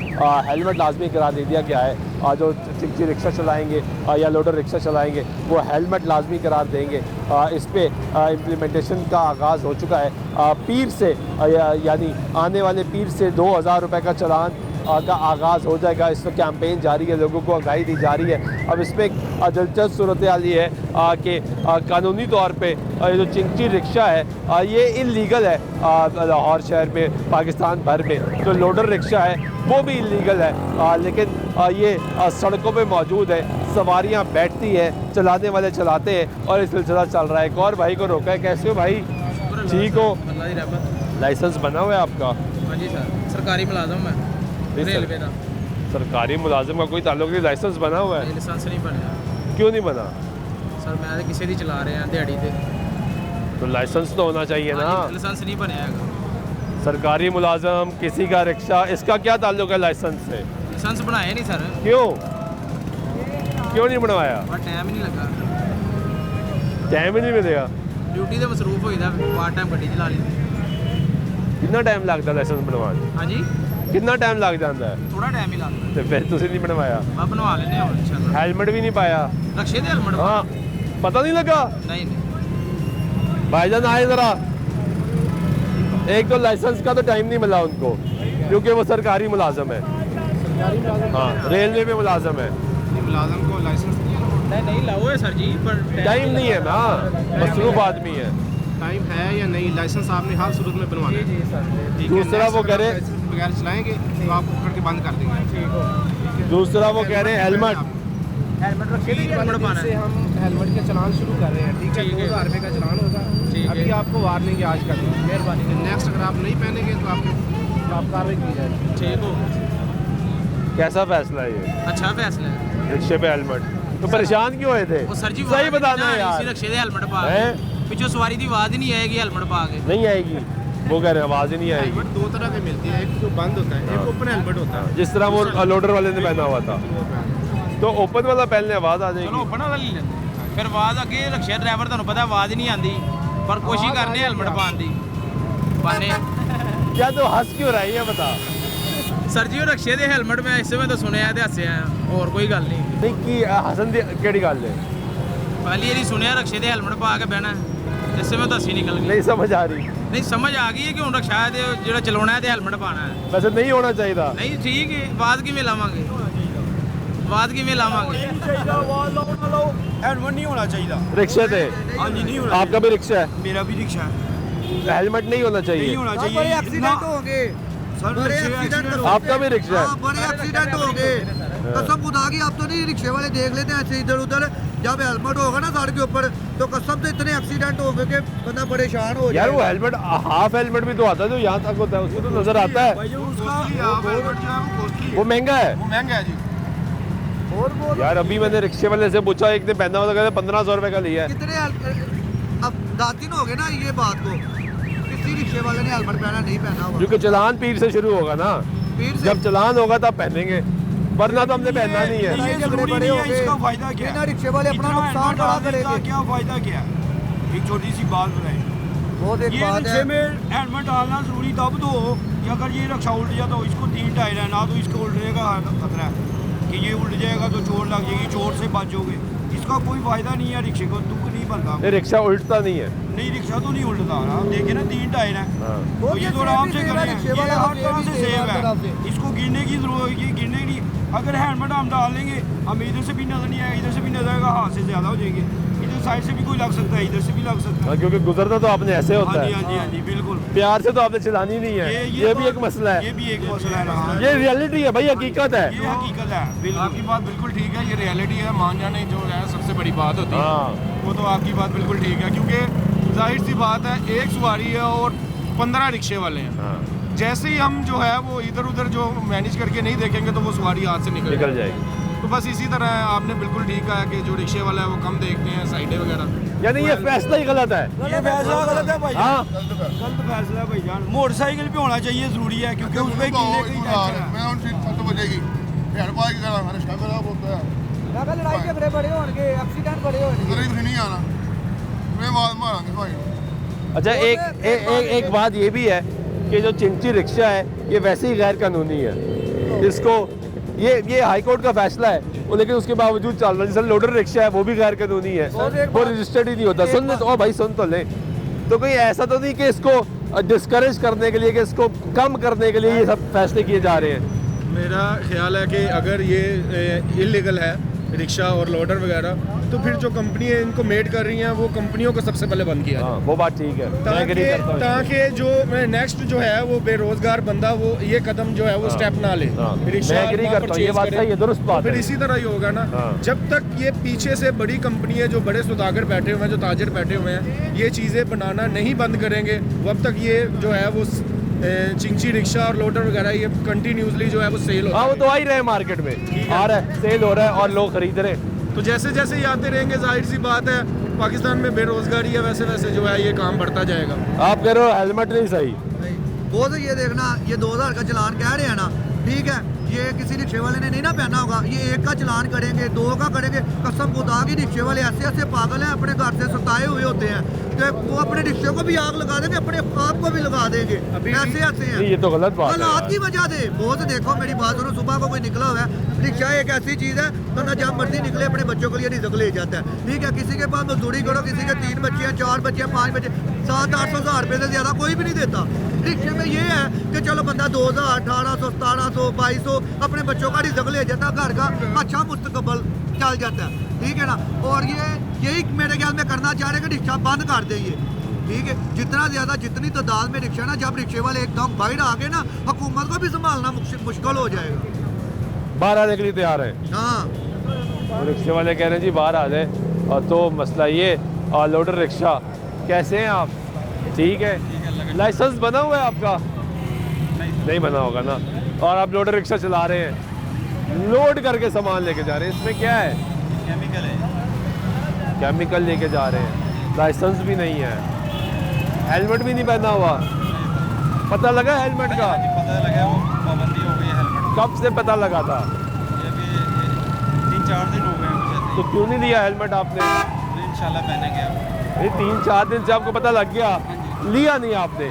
हेलमेट लाजमी करार दे दिया गया है। जो चिंची रिक्शा चलाएंगे या लोडर रिक्शा चलाएंगे वो हेलमेट लाजमी करार देंगे। इस पे इम्प्लीमेंटेशन का आगाज़ हो चुका है। पीर से यानी आने वाले पीर से 2000 रुपये का चलान का आगाज़ हो जाएगा। इस पर कैंपेन जारी है लोगों को आगाही दी जा रही है। अब इसमें एक दिलचस्प सूरत हाल ये है कि कानूनी तौर पे ये जो चिंची रिक्शा है ये इल्लीगल है लाहौर शहर में पाकिस्तान भर में। जो लोडर रिक्शा है वो भी इल्लीगल है लेकिन ये सड़कों पे मौजूद है सवारियां बैठती है चलाने वाले चलाते हैं और ये सिलसिला चल रहा है। एक और भाई को रोका है कैसे हो भाई ठीक हो लाइसेंस बना हुआ है आपका? हाँ जी सर, सरकारी मुलाजम है नहीं सर। रेलवे का। सरकारी मुलाजिम का कोई ताल्लुक नहीं, लाइसेंस बना हुआ है? लाइसेंस नहीं बनया क्यों नहीं बना? सर मैं तो किसी दी चला रहे हैं दिहाड़ी ते। तो लाइसेंस तो होना चाहिए ना। लाइसेंस नहीं बनया है। सरकारी मुलाजिम, किसी का रिक्शा, इसका क्या ताल्लुक है लाइसेंस से? लाइसेंस बनाया नहीं सर, क्यों क्यों नहीं बनवाया? पर टाइम ही नहीं लगा। टाइम ही नहीं मिलेगा? ड्यूटी ते मसरूफ होई दा, पार्ट टाइम गड्डी चला ली। कितना टाइम लगता लाइसेंस बनवाने? हाँ जी, कितना टाइम लग जाता है? थोड़ा टाइम ही लगता। तो फिर तुसी नहीं बनवाया? आप बनवा लेने हैं इंशाल्लाह। हेलमेट भी नहीं पाया? रक्षे दे हेलमेट। हाँ, पता नहीं लगा? नहीं नहीं। भाईजान आए जरा। एक तो लाइसेंस का तो टाइम नहीं मिला उनको, क्योंकि वो सरकारी मुलाजम है। हाँ, रेलवे में मुलाजम है। मुलाजम को लाइसेंस नहीं लाओ है सर जी, पर टाइम नहीं है ना, मसरूफ आदमी है। टाइम है या नहीं, लाइसेंस आपने हर सूरत में बनवाना है। ठीक है, दूसरा वो कह रहे, लाइसेंस बगैर चलाएंगे तो आपको पकड़ के बंद कर देंगे। दूसरा वो कह रहे हेलमेट। हेलमेट रक्षे दे हेलमेट पाना से है। हम हेलमेट का चलान शुरू कर रहे हैं। ठीक है, ठीक है। 2000 रुपये का चलान होगा। ठीक है। अभी आपको वार्निंग आज कर दी, मेहरबानी। नेक्स्ट अगर आप नहीं पहनेंगे तो आप कार्रवाई की जाएगी। ठीक हो, कैसा फैसला है ये? अच्छा फैसला है। रिक्शे पे हेलमेट, तो परेशान क्यों हुए थे? वो सर जी सही बताना है यार। रक्षे दे हेलमेट पा हैं? पिछो सवारी की आवाज ही नहीं आएगी हेलमेट पा के। नहीं आएगी, वो कह रहे आवाज़ ही नहीं आएगी। हेलमेट दो तरह के मिलते हैं, एक जो बंद होता है, एक ओपन हेलमेट होता है। जिस तरह वो लोडर वाले ने पहना हुआ था, तो ओपन वाला पहनने आवाज़ आ चलो जाएगी। ओपन वाला ले लेते। फिर आवाज अगे रक्षे ड्राइवर ਤੁਹਾਨੂੰ पता आवाज नहीं आती, पर कोशिश करने हेलमेट पाने दी पाने। क्या तो हंस क्यों रही है बता? सर जी वो रक्षे दे हेलमेट मैं इसे में तो सुने ते हसे आया, और कोई गल नहीं। नहीं कि हसन दी केड़ी गल है? पहली बारी सुने रक्षे दे हेलमेट पा के बहना, इससे में तो हसी निकल गई। नहीं समझ आ रही। नहीं समझ आ गई है कि हुन रक्षा दे जेड़ा चलाना है ते हेलमेट पाना है। वैसे नहीं होना चाहिए था। नहीं ठीक है, आवाज किवें लावांगे, आवाज किवें लावांगे। हेलमेट नहीं होना चाहिए। रिक्शे थे? हाँ जी, नहीं होना आपका भी रिक्शा है? चाहिए। मेरा भी रिक्शा है, हेलमेट नहीं होना नहीं चाहिए? होना बड़े चाहिए। एक्सीडेंट हो गए, सर बड़े रिक्शे एक्सीडेंट एक्सीडेंट आपका भी रिक्शा हाँ, है? बड़े एक्सीडेंट हो गए। कसम खुदा की, आप तो नहीं रिक्शे वाले देख लेते हैं ऐसे इधर उधर, जब हेलमेट होगा ना सड़क के ऊपर तो कसम से इतने एक्सीडेंट हो गए कि बंदा परेशान हो यार वो जाएगा। हेलमेट, हाफ हेलमेट भी तो आता है जो यहाँ तक होता है, उसको तो नजर आता है। भाई जो उसका हेलमेट जो है वो कॉस्टली वो महंगा है वो महंगा है जी। और वो यार। अभी मैंने रिक्शे वाले से पूछा, एक ने पहना हुआ था, कहते 1500 रुपए का लिया है। कितने अब 10 दिन हो गए ना ये बात को, किसी रिक्शे वाले ने हेलमेट पहना नहीं पहना हुआ। क्योंकि चलान पीर से शुरू होगा ना, फिर से जब चलान होगा तब पहनेंगे, वरना तो हमने पहनना नहीं है। ये जरूरी नहीं है, इसका फायदा क्या बिना है? रिक्शे वाले अपना इतना नुकसान हेलमेट बड़ा डालने का करेंगे। क्या फायदा क्या है? एक छोटी सी बात बताएं, बहुत एक ये बात रिक्शे है। में हेलमेट डालना जरूरी तब तो हो कि अगर ये रिक्शा उल्ट जाए तो इसको 3 टायर है ना, तो इसको उल्टने का खतरा है कि ये उल्ट जाएगा तो चोट लग जाएगी, चोट से बचोगे। इसका कोई फायदा नहीं है, रिक्शे को दुख नहीं बनता। ये रिक्शा उल्टता नहीं है। नहीं, रिक्शा तो नहीं उल्टता ना, आप देखिए ना 3 टायर है, हाँ। तो ये तो आराम से करें। रिक्शे ये वाला हर तरह से सेफ है, तरफ से। इसको गिरने की जरूरत, ये गिरने की। अगर हेलमेट हम डाल लेंगे, हमें इधर से भी नजर नहीं आएगा, इधर से भी नजर आएगा, हाथ से ज़्यादा हो जाएंगे। इधर साइड से भी कोई लग सकता है, इधर से भी लग सकता है। हाँ, क्योंकि गुजरना तो आपने ऐसे हाँ होता जी, है, हाँ जी, हाँ जी, बिल्कुल। प्यार से तो आपने चलानी नहीं है। ये भी तो- एक मसला ये है, भी एक मसला है ना। ये रियलिटी है भाई, हकीकत है। ये हकीकत है, बिल्कुल। आपकी बात बिल्कुल ठीक है, ये रियलिटी है, मान जाने जो है सबसे बड़ी बात होती है। हाँ, वो तो आपकी बात बिल्कुल ठीक है, क्योंकि जाहिर सी बात है, एक सवारी है और 15 रिक्शे वाले हैं। हाँ, जैसे ही हम जो है वो इधर उधर जो मैनेज करके नहीं देखेंगे तो वो सवारी हाथ से निकल निकल जाएगी। जाएगी। तो बस इसी तरह है, आपने बिल्कुल ठीक कहा कि जो रिक्शे वाला है वो कम देखते हैं, साइडें वगैरह। यानी ये फैसला ही गलत है। ये फैसला गलत है भाई, हाँ, गलत फैसला है भाई जान। मोटरसाइकिल पे होना चाहिए, जरूरी है, क्योंकि उसमें गिरने की टेंशन है। मैं उन चीज तो बचेगी हेड पाई की करा मैंने शामिल आप होता है अगर लड़ाई झगड़े बड़े होंगे, एक्सीडेंट बड़े होंगे। गरीब नहीं आना मैं मार मारांगे भाई। अच्छा एक बात ये भी है कि जो चिंची रिक्शा है ये वैसे ही गैर कानूनी है। इसको ये हाई कोर्ट का फैसला है, लेकिन उसके बावजूद चल रहा है। जैसे लोडर रिक्शा है वो भी गैर कानूनी है, वो रजिस्टर्ड ही नहीं होता। सुन ले तो भाई, सुन तो ले। तो कोई ऐसा तो नहीं कि इसको डिस्करेज करने के लिए, कि इसको कम करने के लिए ये सब फैसले किए जा रहे हैं। मेरा ख्याल है कि अगर ये इलीगल है रिक्शा और लोडर वगैरह, तो फिर जो कंपनी है इनको मेड कर रही हैं वो कंपनियों को सबसे पहले बंद किया हाँ, वो बात ठीक है, मैं agree करता हूँ। ताकि जो नेक्स्ट जो है वो बेरोजगार बंदा वो ये कदम जो है वो स्टेप ना ले। हाँ, रिक्शा मैं agree वहाँ करता हूँ, ये purchase बात करे। सही है, दुरुस्त बात फिर है। इसी तरह ही होगा ना, हाँ। जब तक ये पीछे से बड़ी कंपनी है जो बड़े सौदागर बैठे हुए हैं, जो ताजिर बैठे हुए हैं, ये चीज़ें बनाना नहीं बंद करेंगे, अब तक ये जो है वो चिंची रिक्शा और लोडर वगैरह ये कंटिन्यूसली जो है वो सेल होता हाँ, वो है। तो आ ही रहे हैं मार्केट में, आ रहा है, सेल हो रहा है और लोग खरीद रहे हैं। तो जैसे जैसे ये आते रहेंगे, जाहिर सी बात है पाकिस्तान में बेरोजगारी है, वैसे वैसे जो है ये काम बढ़ता जाएगा। आप कह रहे हो हेलमेट नहीं सही, वो तो ये देखना, ये 2000 का चलान कह रहे हैं ना, ठीक है, ये किसी रिक्शे वाले ने नहीं ना पहना होगा, ये 1 का चलान करेंगे, 2 का करेंगे, कसम खुदा की रिक्शे वाले ऐसे ऐसे पागल हैं, अपने घर से सताए हुए होते हैं, तो वो अपने रिक्शे को भी आग लगा देंगे, अपने आप को भी लगा देंगे, ऐसे ऐसे हैं। ये तो गलत बात है हालात यार। की वजह से बहुत, देखो मेरी बात सुनो, सुबह को कोई निकला हुआ है, रिक्शा एक ऐसी चीज़ है, बंदा जब मर्जी निकले अपने बच्चों के लिए रिजक ले जाता है, ठीक है, किसी के पास मजदूरी करो, किसी के 3 बच्चे हैं, 4 बच्चे हैं, 5 बच्चे, 700-800 हज़ार रुपये से ज़्यादा कोई भी नहीं देता। रिक्शे में ये है कि चलो बंदा 2000, 1800, 1700, 2200 अपने बच्चों का रिजक ले जाता है, घर का अच्छा मुस्तकबल चल जाता है, ठीक है ना। और यही मेरे ख्याल में करना चाह रहे हैं कि रिक्शा बंद कर दे ये, ठीक है, जितना ज़्यादा जितनी तादाद में रिक्शा ना, जब रिक्शे वाले एकदम बाहर आ गए ना, हुकूमत को भी संभालना मुश्किल हो जाएगा। बाहर आने के लिए तैयार है, हाँ, रिक्शे वाले कह रहे हैं जी बाहर आ जाए, और तो मसला ये, और लोडर रिक्शा कैसे हैं आप? ठीक है, लाइसेंस बना हुआ है आपका? नहीं बना होगा ना, और आप लोडर रिक्शा चला रहे हैं, लोड करके सामान लेके जा रहे हैं, इसमें क्या है? केमिकल है, केमिकल लेके जा रहे हैं, लाइसेंस भी नहीं है, हेलमेट भी नहीं पहना हुआ, पता लगा हेलमेट का? पता लगा वो पाबंदी हो गई है हेलमेट, कब से पता लगा था? ये भी 3-4 दिन हो गए हैं मुझे, तो क्यों नहीं दिया हेलमेट आपने? इंशाल्लाह पहनेंगे अब। ये 3-4 दिन से आपको पता लग गया, लिया नहीं आपने?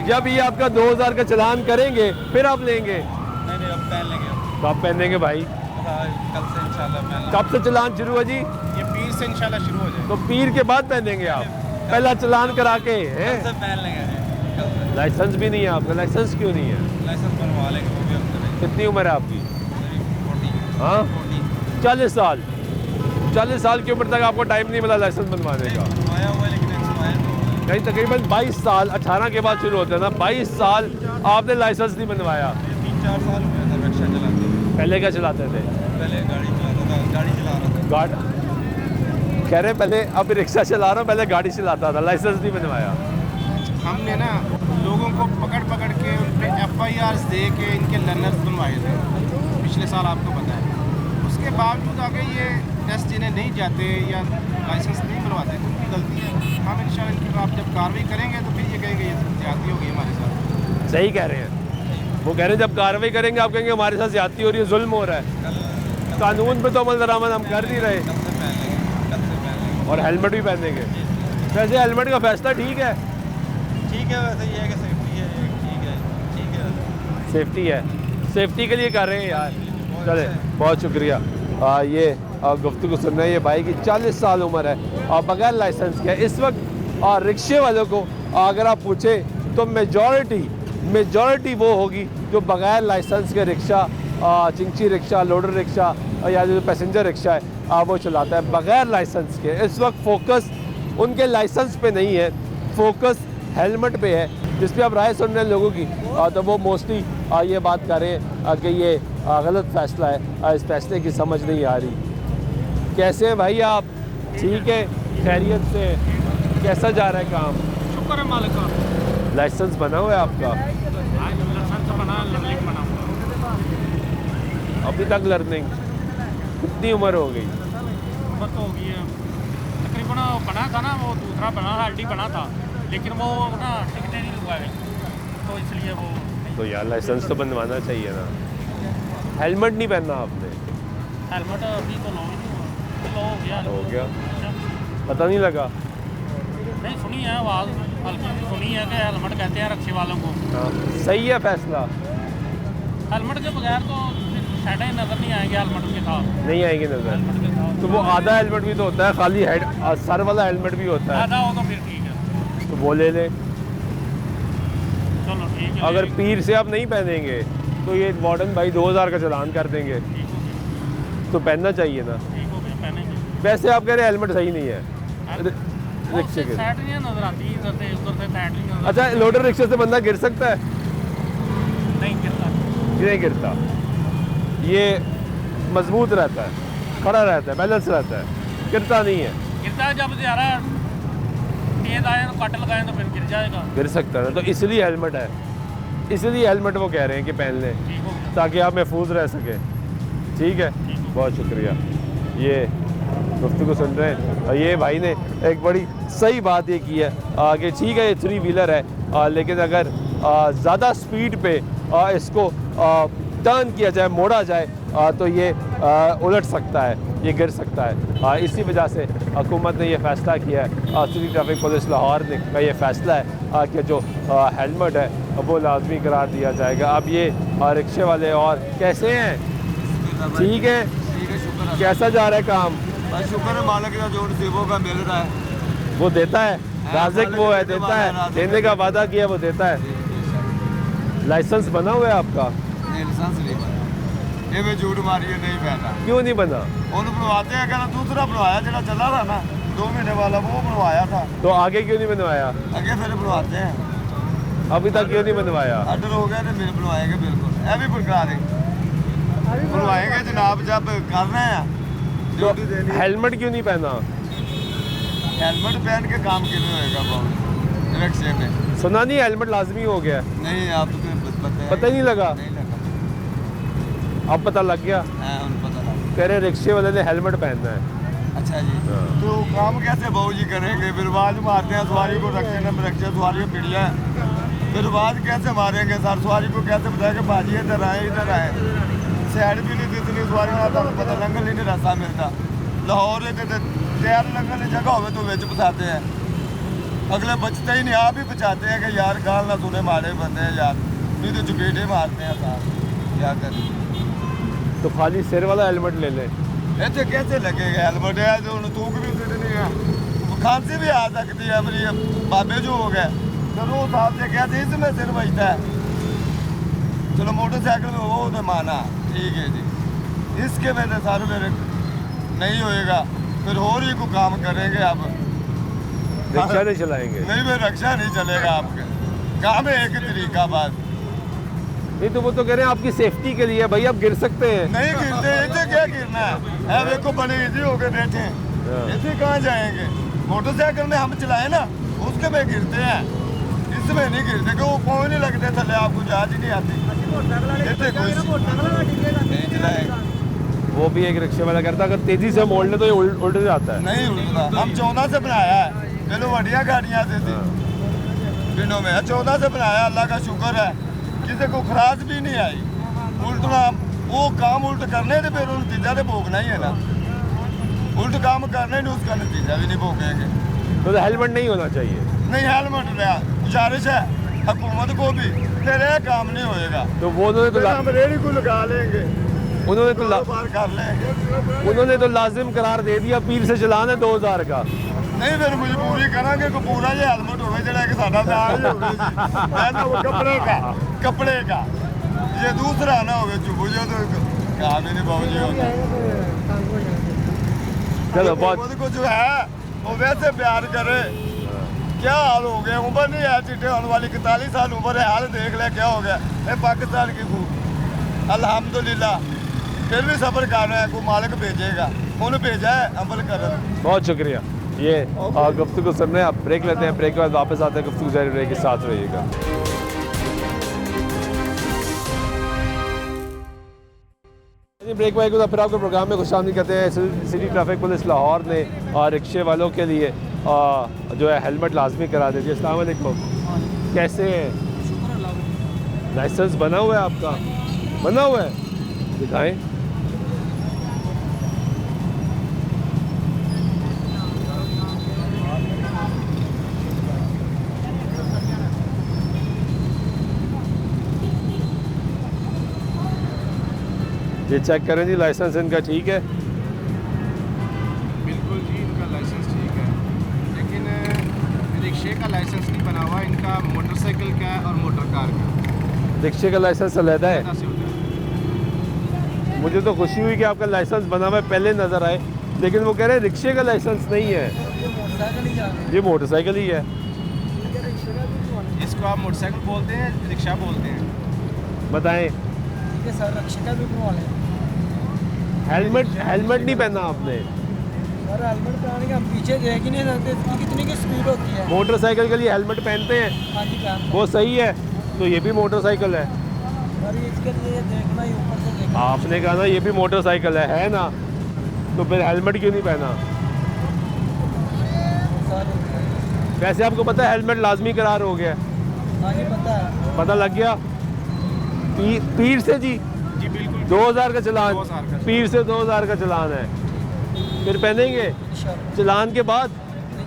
जब ये आपका 2000 का चलान करेंगे फिर आप लेंगे? नहीं अब पहन लेंगे अब। तो आप पहनेंगे भाई, कल से इंशाल्लाह पहन कब से चलान शुरू है जी? ये पीर से इंशाल्लाह शुरू हो जाए। तो पीर के बाद पहनेंगे आप, पहला चलान करा के हैं? कल से पहन लेंगे कल से। लाइसेंस भी नहीं है आपका, लाइसेंस क्यों नहीं है? लाइसेंस बनवा लेंगे वो भी हम कितनी उम्र है आपकी? 40। हाँ, 40 साल। 40 साल की उम्र तक आपको टाइम नहीं मिला लाइसेंस बनवाने का? बनवाया हुआ है लेकिन एक्सपायर हो गया। कहीं तकरीबन 22 साल, 18 के बाद शुरू होता है ना, 22 साल आपने लाइसेंस नहीं बनवाया। 3-4 साल हो गए सर रिक्शा चलाते हुए। पहले क्या चलाते थे? पहले गाड़ी चलाता था, गाड़ी चला रहा था। गाड़ी कह रहे पहले, अब रिक्शा चला रहा हूँ, पहले गाड़ी चलाता था, लाइसेंस नहीं बनवाया। हमने ना लोगों को पकड़ पकड़ के उन पर FIRs दे के इनके लर्नर्स बनवाए थे पिछले साल, आपको पता है। उसके बावजूद अगर ये टेस्ट जिन्हें नहीं जाते या लाइसेंस नहीं बनवाते तो उनकी गलती है। हम इंशाल्लाह इनकी पर आप जब कार्रवाई करेंगे तो फिर ये कहेंगे ये ज्यादती होगी हमारे साथ। सही कह रहे हैं, वो कह रहे हैं जब कार्रवाई करेंगे आप कहेंगे हमारे साथ ज्यादती हो रही है, जुल्म हो रहा है। कानून पे तो अमल दरामद हम कर नहीं रहे, कल से पहन लेंगे, कल से पहन लेंगे। और हेलमेट भी पहनेंगे। वैसे हेलमेट का फैसला ठीक है? ठीक है, वैसे ये है कि सेफ्टी है, ठीक है, ठीक है। सेफ्टी है, सेफ्टी के लिए कर रहे हैं यार। चले, बहुत शुक्रिया। ये गुफ्तगू सुन रहे हैं, ये भाई की 40 साल उम्र है और बगैर लाइसेंस के इस वक्त। और रिक्शे वालों को अगर आप पूछें तो मेजॉरिटी वो होगी जो बगैर लाइसेंस के रिक्शा, चिंची रिक्शा, लोडर रिक्शा या जो पैसेंजर रिक्शा है वो चलाता है बगैर लाइसेंस के। इस वक्त फोकस उनके लाइसेंस पे नहीं है, फोकस हेलमेट पे है, जिस पे आप राय सुन रहे हैं लोगों की। तो वो मोस्टली ये बात कर रहे हैं कि ये गलत फैसला है, इस फैसले की समझ नहीं आ रही। कैसे हैं भाई आप? ठीक है, खैरियत से? कैसा जा रहा है काम? शुक्र है मालिक का। लाइसेंस बना हुआ है आपका? लाइसेंस बना, लर्निंग बना। अभी तक लर्निंग? कितनी उम्र हो गई? उम्र तो हो गई है तकरीबन। बना था ना वो दूसरा बना, हार्डी बना था, लेकिन वो ना टिकटें नहीं लगवा गई, तो इसलिए वो। तो यार लाइसेंस तो बनवाना चाहिए ना। हेलमेट नहीं पहनना आपने? हेलमेट अभी तो लो ही नहीं हुआ, लो हो गया। हो गया, पता नहीं लगा? नहीं सुनी है आवाज़, हल्की सी सुनी है कि हेलमेट कहते हैं रिक्शे वालों को। हाँ, सही है फैसला। हेलमेट के बगैर तो साइडें नज़र नहीं आएंगे, हेलमेट के साथ नहीं आएंगे नजर। हेलमेट के साथ तो वो आधा हेलमेट भी तो होता है, खाली हेड सर वाला हेलमेट भी होता है, आधा हो तो फिर ठीक है, तो वो ले ले। चलो ठीक है। अगर पीर से आप नहीं पहनेंगे तो ये वार्डन भाई 2000 का चलान कर देंगे, ठीक हो गया, तो पहनना चाहिए ना। ठीक हो पहनेंगे। वैसे आप कह रहे हैं हेलमेट सही नहीं है रिक्शे के। साइड नहीं नजर आती, इधर से उधर से साइड नहीं नजर। अच्छा, लोडर रिक्शे से बंदा गिर सकता है? नहीं गिरता। नहीं गिरता, ये मजबूत रहता है, खड़ा रहता है, बैलेंस रहता है, गिरता नहीं है। गिरता है जब ज़्यादा तेज आए तो कट लगाए तो फिर गिर जाएगा। गिर सकता है, तो इसलिए हेलमेट है, इसलिए हेलमेट वो कह रहे हैं कि पहन लें ठीक हो गया। ताकि आप महफूज रह सकें। ठीक है, बहुत शुक्रिया। ये गुफ्तगू सुन रहे हैं और ये भाई ने एक बड़ी सही बात ये की है कि ठीक है ये 3 व्हीलर है लेकिन अगर ज़्यादा स्पीड पे इसको टर्न किया जाए, मोड़ा जाए तो ये उलट सकता है, ये गिर सकता है। इसी वजह से हुकूमत ने ये फ़ैसला किया है, सिटी ट्रैफिक पुलिस लाहौर ने का ये फ़ैसला है कि जो हेलमेट है वो लाजमी करार दिया जाएगा। अब ये रिक्शे वाले और कैसे हैं? ठीक है, शुक्र कैसा जा रहा है काम? बस शुक्र है मालिक का, जो नसीबों का मिल रहा है वो देता है, राज़िक वो है, देता है, देने का वादा किया वो देता है। लाइसेंस बना हुआ है आपका? लाइसेंस नहीं बना, ये मैं झूठ मारी है, नहीं पहना। क्यों नहीं बना? ਉਹਨੂੰ ਬਣਵਾते हैं, कहना दूसरा बनवाया ਜਿਹੜਾ चला था ना 2 महीने वाला, वो बनवाया था। तो आगे क्यों नहीं बनवाया? आगे फिर बनवाते हैं, अभी तक क्यों नहीं बनवाया? ऑर्डर हो गया तो मेरे बनवाएंगे, बिल्कुल ये भी बनवा देंगे, बनवाएंगे जनाब जब कर रहे हैं। तो हेलमेट क्यों नहीं पहना? हेलमेट पहन के काम क्यों होएगा बहुत रिक्शे में? सुना नहीं हेलमेट लाजमी हो गया? नहीं, आप पता ही नहीं लगा? नहीं लगा, अब पता लग गया? उनको पता लगा। कह रहे रिक्शे वाले ने हेलमेट पहनना है। अच्छा जी, तो काम कैसे बहू जी करेंगे? फिर आवाज मारते हैं सवारी को, रक्शे में रक्शे सवारी में पीड़िया है, फिर आवाज कैसे मारेंगे सर? सवारी को कैसे बताएंगे भाजी इधर आए, इधर आए? साइड भी नहीं देती सवारी का, तो पता लंघन ही नहीं रास्ता मिलता। लाहौर तैयार लंघन की जगह हो तो बिच फसाते हैं, अगले बचते ही नहीं, आप ही बचाते हैं कि यार गाल ना सुने मारे बंदे हैं यार, नहीं तो चुपेटे मारते हैं साहब, क्या करें? तो खाली सिर वाला हेलमेट ले लें। ऐसे कैसे लगेगा हेलमेट है जो तूक भी उतनी नहीं है, खांसी भी आ सकती है। मेरी बाबे जो हो गए तो वो साहब से कहते इसमें सिर बचता है, चलो मोटरसाइकिल में वो तो माना ठीक है जी, इसके में तो सर मेरे नहीं होएगा, फिर और ही को काम करेंगे। आप रिक्शा नहीं चलाएंगे? नहीं, मैं रक्षा नहीं चलेगा आपके काम है एक तरीका बात। नहीं तो वो तो कह रहे हैं आपकी सेफ्टी के लिए भाई, आप गिर सकते हैं। नहीं गिरते, इसे क्या गिरना है? देखो बने इजी होके बैठे हैं, इसे कहाँ जाएंगे? मोटरसाइकिल में हम चलाए ना, उसके में गिरते हैं, इसमें नहीं गिरते, क्यों वो कोई नहीं लगते थले, आपको जांच ही नहीं आती। नहीं चलाएंगे। वो भी एक रिक्शे वाला करता है, अगर तेजी से मोड़ ले तो ये उल्ट जाता है। नहीं उल्टा, हम 14 से बनाया है, चलो बढ़िया गाड़ियाँ आती थी दिनों में, 14 से बनाया, अल्लाह का शुक्र है, किसी को खराश भी नहीं आई। उल्टना वो काम उल्ट करने थे, फिर नतीजा तो भोगना ही है ना, उल्ट काम करने नहीं, उसका नतीजा भी नहीं भोगेंगे। तो हेलमेट नहीं होना चाहिए? नहीं, हेलमेट रहा गुजारिश है हुकूमत को भी, तेरे काम नहीं होएगा तो वो हम रेडी को लगा लेंगे, उन्होंने कर लेंगे। उन्होंने तो लाजिम करार दे दिया, पीर से चलान है 2000 का। नहीं, फिर मजबूरी करांगे को पूरा ये हेलमेट होवे जरा कि साडा दाल होवे, वो कपड़े का ये दूसरा ना होवे, चुप जो तो काम ही नहीं बाबू जी होता। चलो बहुत को जो है वो वैसे प्यार करे, क्या हाल हो गया? उम्र नहीं है चिट्टे होने वाली, 41 साल उम्र है, हाल देख ले क्या हो गया। ये पाकिस्तान की खूब अल्हम्दुलिल्लाह, फिर भी सफर कर रहे हैं, कोई मालिक भेजेगा, उन्हें भेजा है अमल कर। बहुत शुक्रिया। ये गुफ्तगू सुन रहे हैं, आप ब्रेक लेते हैं, ब्रेक के बाद वापस आते हैं, गुफ्तगू जारी रहेगी, साथ रहिएगा। ब्रेक वाइक को फिर आपके प्रोग्राम में खुशामदीद करते हैं। सिटी ट्रैफिक पुलिस लाहौर ने रिक्शे वालों के लिए जो है हेलमेट लाजमी करा दे दिया। अस्सलाम वालेकुम, कैसे हैं? लाइसेंस बना हुआ है आपका? बना हुआ है, दिखाएं। ये चेक करें जी, लाइसेंस इनका ठीक है? बिल्कुल जी, इनका लाइसेंस ठीक है, लेकिन रिक्शे का लाइसेंस नहीं बना हुआ, इनका मोटरसाइकिल का और मोटर कार का। रिक्शे का लाइसेंस अलहदा है? ऐसा होता है। मुझे तो खुशी हुई कि आपका लाइसेंस बना हुआ है, पहले नज़र आए, लेकिन वो कह रहे हैं रिक्शे का लाइसेंस नहीं है। ये मोटरसाइकिल ही है। इसको आप मोटरसाइकिल बोलते हैं, रिक्शा बोलते हैं? बताएं। ठीक है सर, रिक्शे का भी बनवा लें। हेलमेट नहीं पहना आपने। सर हेलमेट पहनाने के हम पीछे देख ही नहीं सकते, इसकी कितनी की स्पीड होती है। मोटरसाइकिल के लिए हेलमेट पहनते हैं, हाँ जी पहनते वो सही है। तो ये भी मोटरसाइकिल है। सर इसके लिए देखना ही, ऊपर से देखना। आपने कहा ना ये भी मोटरसाइकिल है ना, तो फिर हेलमेट क्यों नहीं पहना? वैसे आपको पता है हेलमेट लाजमी करार हो गया? हाँ जी पता है। पता लग गया? पीर से जी जी बिल्कुल 2000 का चलान, 2000 का। पीर से 2000 का चलान है। फिर पहनेंगे? चलान के बाद?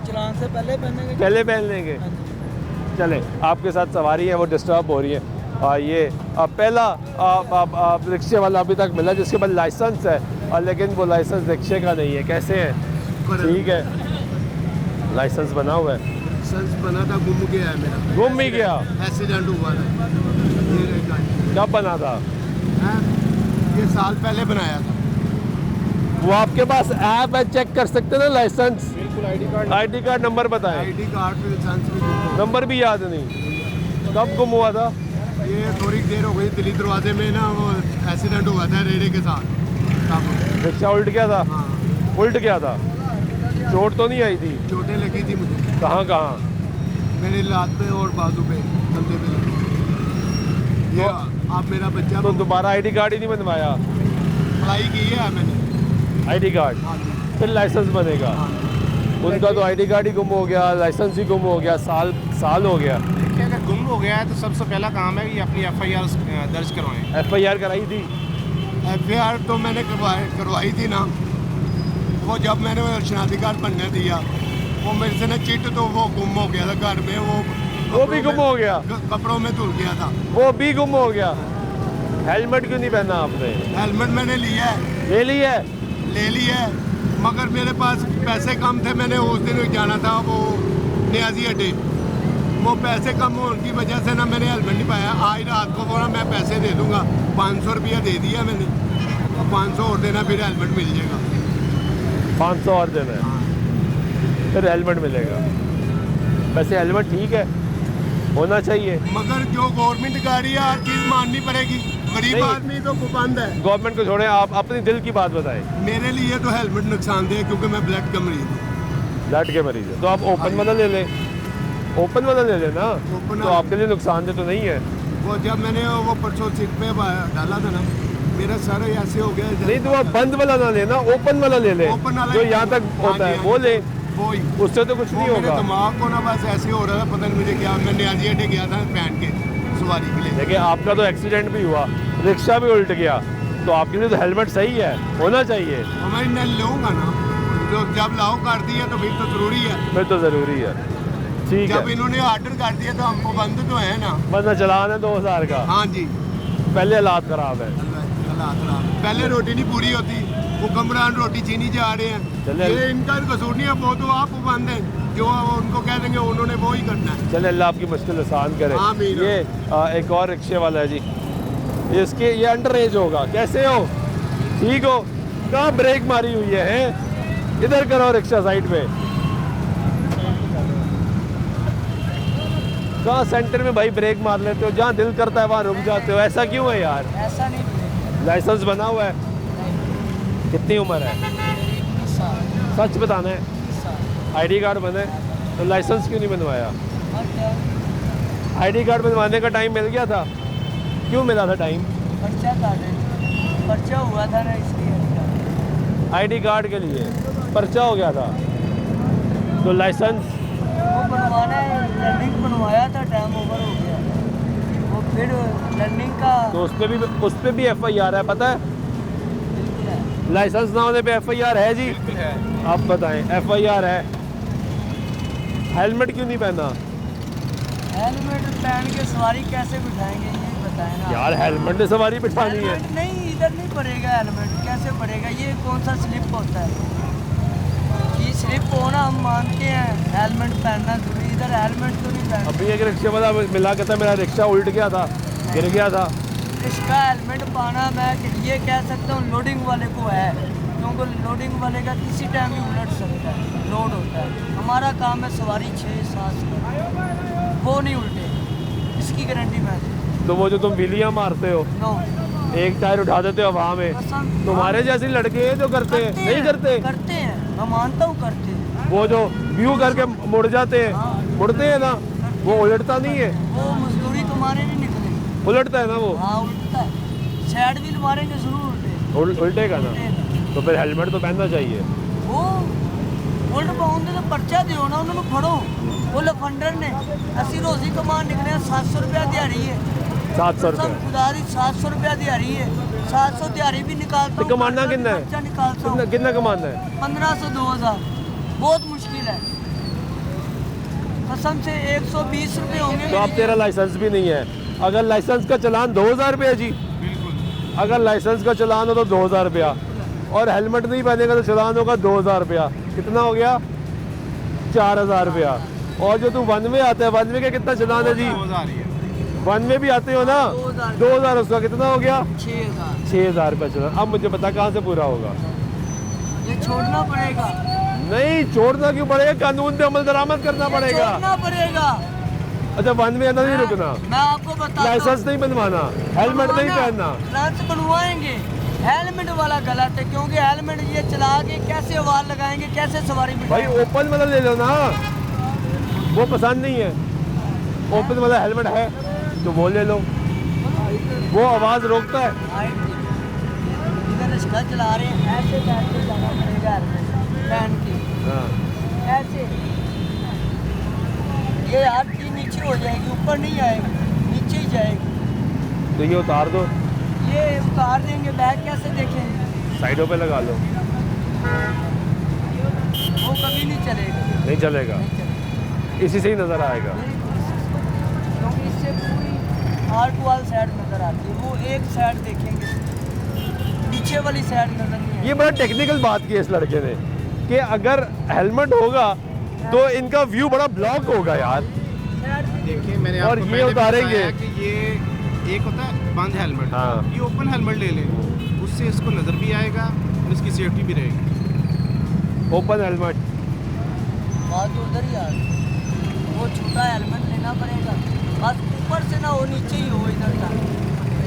चलान से पहले पहनेंगे। पहले पहन लेंगे। चले, आपके साथ सवारी है वो डिस्टर्ब हो रही है। ये पहला रिक्शे वाला अभी तक मिला जिसके पास लाइसेंस है, लेकिन वो लाइसेंस रिक्शे का नहीं है। कैसे है? ठीक है, लाइसेंस बना हुआ है। लाइसेंस बना था, गुम गया है मेरा। गुम ही गया? एक्सीडेंट हुआ था। कब बना था? ये साल पहले बनाया था। वो आपके पास ऐप है, चेक कर सकते हैं ना लाइसेंस? बिल्कुल। आईडी कार्ड नंबर बताएं। आईडी कार्ड पे लाइसेंस भी गुम। नंबर भी याद नहीं। कब गुम हुआ था? ये थोड़ी देर हो गई, दिल्ली दरवाजे में ना वो एक्सीडेंट हुआ था रेड़े के साथ। रिक्शा उल्ट गया था? हाँ। उल्ट गया था। चोट तो नहीं आई थी? चोटें लगी थी मुझे। कहाँ कहाँ? मेरे लात पे और बाजू पे, कंधे पे लगी। ये आप मेरा बच्चा तो दोबारा आईडी कार्ड ही नहीं बनवाया? अप्लाई की है मैंने आईडी कार्ड, फिर लाइसेंस बनेगा। उनका तो आईडी कार्ड ही गुम हो गया, लाइसेंस ही गुम हो गया, साल हो गया। देखिए अगर गुम हो गया है तो सबसे पहला काम है कि अपनी FIR दर्ज करवाएं। FIR कराई थी? FIR तो मैंने करवाई थी ना। वो जब मैंने वो शनाख्ती कार्ड बनने दिया, वो मेरे से ना चिट तो वो गुम हो गया था घर में। वो भी गुम हो गया? कपड़ों में धुल गया था। वो भी गुम हो गया। हेलमेट क्यों नहीं पहना आपने? हेलमेट मैंने लिया है। ले लिया है? ले लिया है, मगर मेरे पास पैसे कम थे। मैंने उस दिन जाना था वो न्याजी अड्डे, वो पैसे कम होने की वजह से ना मैंने हेलमेट नहीं पाया। आज रात को बोला मैं पैसे दे दूंगा, 500 रुपया दे दिया मैंने। 500 और देना, फिर हेलमेट मिल जाएगा। 500 और देना है, फिर हेलमेट मिलेगा। वैसे हेलमेट ठीक है, होना चाहिए, मगर जो गवर्नमेंट गाड़ी है हर चीज़ माननी पड़ेगी। गरीब आदमी तो बंद है। गवर्नमेंट को छोड़े, आप अपनी दिल की बात बताएं। मेरे लिए तो हेलमेट नुकसानदेह है क्योंकि मैं ब्लड का मरीज हूँ। ब्लड के मरीज है तो आप ओपन वाला ले लें। ओपन वाला ले लेना, तो आपके लिए नुकसानदेह तो नहीं है। वो जब मैंने वो परसों सीट पे डाला था ना, मेरा सर ऐसे हो गया। नहीं तो आप बंद वाला ना लेना, ओपन वाला ले लें, जो यहाँ तक होता है वो ले, उससे तो कुछ नहीं होगा। दिमाग को ना बस ऐसे हो रहा था, पता नहीं मुझे क्या। मैं न्याजी अड्डे गया था पहन के सवारी के लिए। देखिए आपका तो एक्सीडेंट भी हुआ, रिक्शा भी उल्ट गया, तो आपके लिए तो हेलमेट सही है, होना चाहिए। मैं लूँगा ना, तो जब लाओ कर दिया तो फिर तो ज़रूरी है। फिर तो ज़रूरी है, ठीक है। जब इन्होंने ऑर्डर कर दिया तो हमको बंद तो है ना, वरना चलान है 2000 का। हाँ जी, पहले हालात खराब है। पहले रोटी नहीं पूरी होती, हुक्मरान रोटी छीनी जा रहे हैं। ये इनका कसूर नहीं है, वो तो आप बंद है, जो उनको कह देंगे उन्होंने वो ही करना है। चले, अल्लाह आपकी मुश्किल आसान करे। ये एक और रिक्शे वाला है जी, इसके ये अंडर एज होगा। कैसे हो? ठीक हो? कहाँ ब्रेक मारी हुई है? इधर करो रिक्शा साइड पे। कहाँ सेंटर में भाई ब्रेक मार लेते हो, जहाँ दिल करता है वहाँ रुक जाते हो, ऐसा क्यों है यार? ऐसा नहीं। लाइसेंस बना हुआ है? कितनी उम्र है? सच बताना है। आईडी कार्ड बने तो लाइसेंस क्यों नहीं बनवाया? आईडी कार्ड बनवाने का टाइम मिल गया था, क्यों मिला था टाइम? पर्चा हुआ था ना, इसलिए। आईडी कार्ड के लिए पर्चा हो गया था, तो लाइसेंस वो बनवाना है, लर्निंग बनवाया था, टाइम ओवर हो गया। वो फिर लर्निंग का तो उस पर भी FIR है, पता है? लाइसेंस ना होने पे FIR है जी? बिल्कुल है। आप बताएं, FIR है। हेलमेट क्यों नहीं पहना? हेलमेट पहन के सवारी कैसे बिठाएंगे, ये बताएं ना यार। हेलमेट ने सवारी बिठानी है। हेलमेट नहीं, इधर नहीं पड़ेगा हेलमेट, कैसे पड़ेगा? ये कौन सा स्लिप होता है? ये स्लिप होना हम मानते हैं, हेलमेट पहनना जरूरी, इधर हेलमेट तो नहीं पहनना। अभी एक रिक्शे वाला मिला के था, मेरा रिक्शा उल्ट गया था, गिर गया था। इसका हेलमेट पाना मैं ये कह सकता हूँ लोडिंग वाले को है, क्योंकि लोडिंग वाले का किसी टाइम भी उलट सकता है, लोड होता है। हमारा काम है सवारी 6-7 वो नहीं उल्टे, इसकी गारंटी मैं दूँ। तो वो जो तुम बिलियाँ मारते हो, नो, एक टायर उठा देते हो हवा में, तुम्हारे जैसे लड़के हैं जो करते हैं, नहीं करते? करते हैं, मैं मानता हूँ करते हैं। वो जो व्यू करके मुड़ जाते हैं, मुड़ते हैं ना, वो उलटता नहीं है? वो मजदूरी तुम्हारे नहीं निकलेगी, उलटता है ना वो? हाँ उल्टता है, साइड भी मारेंगे जरूर उल्टे, उल्टेगा ना? तो फिर हेलमेट तो पहनना चाहिए। वो उल्ट पाਉਂਦੇ तो पर्चा ਦਿਓ ना, उन्होंने फड़ो। वो लफंडर ने असी रोजी कमान निकले 700 रुपया दिहाड़ी है, 700 सब रुपये खुदा दी 700 रुपया दिहाड़ी है, 700 दिहाड़ी भी निकालता तो हूँ, कमाना पर्चा कितना है? पर्चा निकालता हूँ, कितना कमाना है? 1500-2000 बहुत मुश्किल है, कसम से 120 रुपये होंगे। तो अब तेरा लाइसेंस भी नहीं है, अगर लाइसेंस का चालान 2000 रुपया जी, अगर लाइसेंस का चालान हो तो 2000 रुपया, और हेलमेट नहीं पहनेगा तो चालान होगा 2000 रुपया, कितना हो गया? 4000 रुपया। और जो तू वन में आता है, वन में का कितना चालान है जी? 2000 ही है। वन में भी आते हो ना, 2000, उसका कितना हो गया? 6000 रुपया चालान। अब मुझे पता कहाँ से पूरा होगा? ये छोड़ना पड़ेगा, नहीं छोड़ना क्यों पड़ेगा, कानून पे अमल दरामद करना पड़ेगा। छोड़ना पड़ेगा। अच्छा वन में आना नहीं रुकना, मैं आपको बताता लाइसेंस नहीं बनवाना, हेलमेट नहीं पहनना। लाइसेंस बनवाएंगे, हेलमेट वाला गलत है, क्योंकि हेलमेट ये चला के कैसे आवाज लगाएंगे, कैसे सवारी भाई ओपन वाला ले लो ना, वो पसंद नहीं है, ओपन वाला हेलमेट है तो वो ले लो, वो आवाज रोकता है। इधर रिक्शा चला रहे हैं, ऐसे बैठ के जाना पड़ेगा हेलमेट पहन के, ऐसे ये आपकी नीचे हो जाएगी, ऊपर नहीं आएगी, नीचे ही जाएगी। तो ये उतार दो, ये उतार देंगे, बैग कैसे देखेंगे? साइडों पे लगा लो, वो कभी नहीं चलेगा, नहीं चलेगा, नहीं चलेगा। इसी से ही नजर आएगा। क्योंकि इससे पूरी आर्ट वाल साइड नजर आती है, वो एक साइड देखेंगे, पीछे वाली साइड नजर नहीं आएगी। ये बड़ा टेक्निकल बात की इस लड़के ने कि अगर हेलमेट होगा तो इनका व्यू बड़ा ब्लॉक होगा यार। देखिए मैंने और आपको ये पहले उतारेंगे। बताया कि ये एक होता है बंद हेलमेट, हाँ। ये ओपन हेलमेट ले लें, उससे इसको नज़र भी आएगा और इसकी सेफ्टी भी रहेगी। ओपन हेलमेट बात तो उधर ही आ रही, वो छोटा हेलमेट लेना पड़ेगा, बस ऊपर से ना हो, नीचे ही हो, इधर का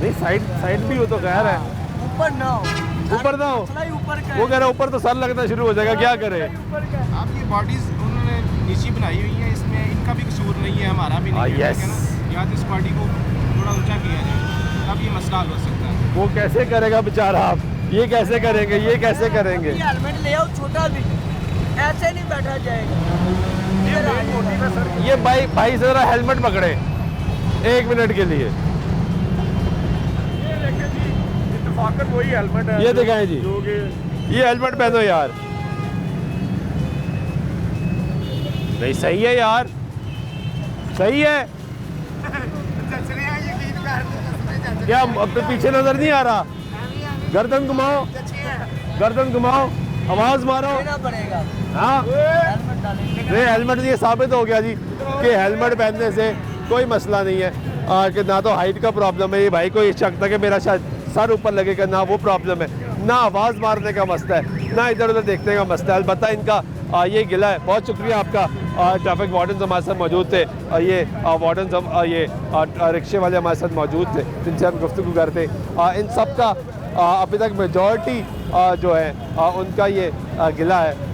नहीं, साइड भी हो तो खैर है, ऊपर ना हो, ऊपर ना हो, ऊपर का वो कह रहा है ऊपर तो सर लगना शुरू हो जाएगा, क्या करे? आप ये बॉडीज उन्होंने नीची बनाई हुई है, इसमें इनका भी कसूर नहीं है, हमारा भी नहीं है, ठीक है ना? या तो इस बॉडी को थोड़ा ऊंचा किया जाए, तब ये मसला हल हो सकता है। वो कैसे करेगा बेचारा, आप ये कैसे करेंगे, ये कैसे करेंगे? हेलमेट ले आओ छोटा भी, ऐसे नहीं बैठा जाएगा। ये भाई से जरा हेलमेट पकड़े 1 मिनट के लिए, वही हेलमेट है, ये दिखाएं जी, ये हेलमेट पहनो यार। नहीं सही है यार, सही है क्या? अब तो पीछे नजर नहीं आ रहा, गर्दन घुमाओ, गर्दन घुमाओ, आवाज मारो, लेना पड़ेगा, हाँ हेलमेट डालेंगे। नहीं हेलमेट ये साबित हो गया जी कि हेलमेट पहनने से कोई मसला नहीं है, कि ना तो हाइट का प्रॉब्लम है, ये भाई को ये शक था कि मेरा शायद सर ऊपर लगेगा, ना वो प्रॉब्लम है, ना आवाज़ मारने का मसला है, ना इधर उधर देखने का मसला है। अलबत्ता इनका ये गिला है। बहुत शुक्रिया आपका, ट्रैफिक वार्डन हमारे साथ मौजूद थे, ये वार्डन ये रिक्शे वाले हमारे साथ मौजूद थे जिनसे हम गुफ्तगू करते। इन सब का अभी तक मेजॉरिटी जो है उनका ये गिला है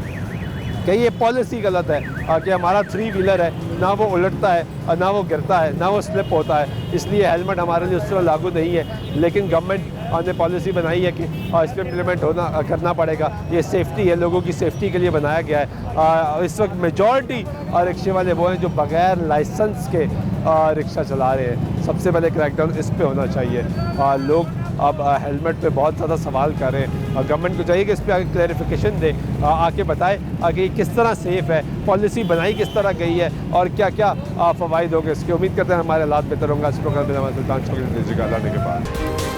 कि ये पॉलिसी गलत है कि हमारा 3 व्हीलर है, ना वो उलटता है, ना वो गिरता है, ना वो स्लिप होता है, इसलिए हेलमेट हमारे लिए उस तरह लागू नहीं है। लेकिन गवर्नमेंट ने पॉलिसी बनाई है कि इस पर इम्प्लीमेंट करना पड़ेगा। ये सेफ्टी है, लोगों की सेफ्टी के लिए बनाया गया है। इस वक्त मेजॉरिटी रिक्शे वाले वो हैं जो बग़ैर लाइसेंस के रिक्शा चला रहे हैं। सबसे पहले क्रैकडाउन इस पे होना चाहिए। लोग अब हेलमेट पे बहुत ज़्यादा सवाल कर रहे हैं, गवर्नमेंट को चाहिए कि इस पर आगे क्लैरिफिकेशन दे, आके बताए कि किस तरह सेफ़ है, पॉलिसी बनाई किस तरह गई है और क्या क्या फ़वाइद होंगे इसके। उम्मीद करते हैं हमारे हालात बेहतर होंगे। इस प्रोग्राम में सुल्तान छोड़ के बाद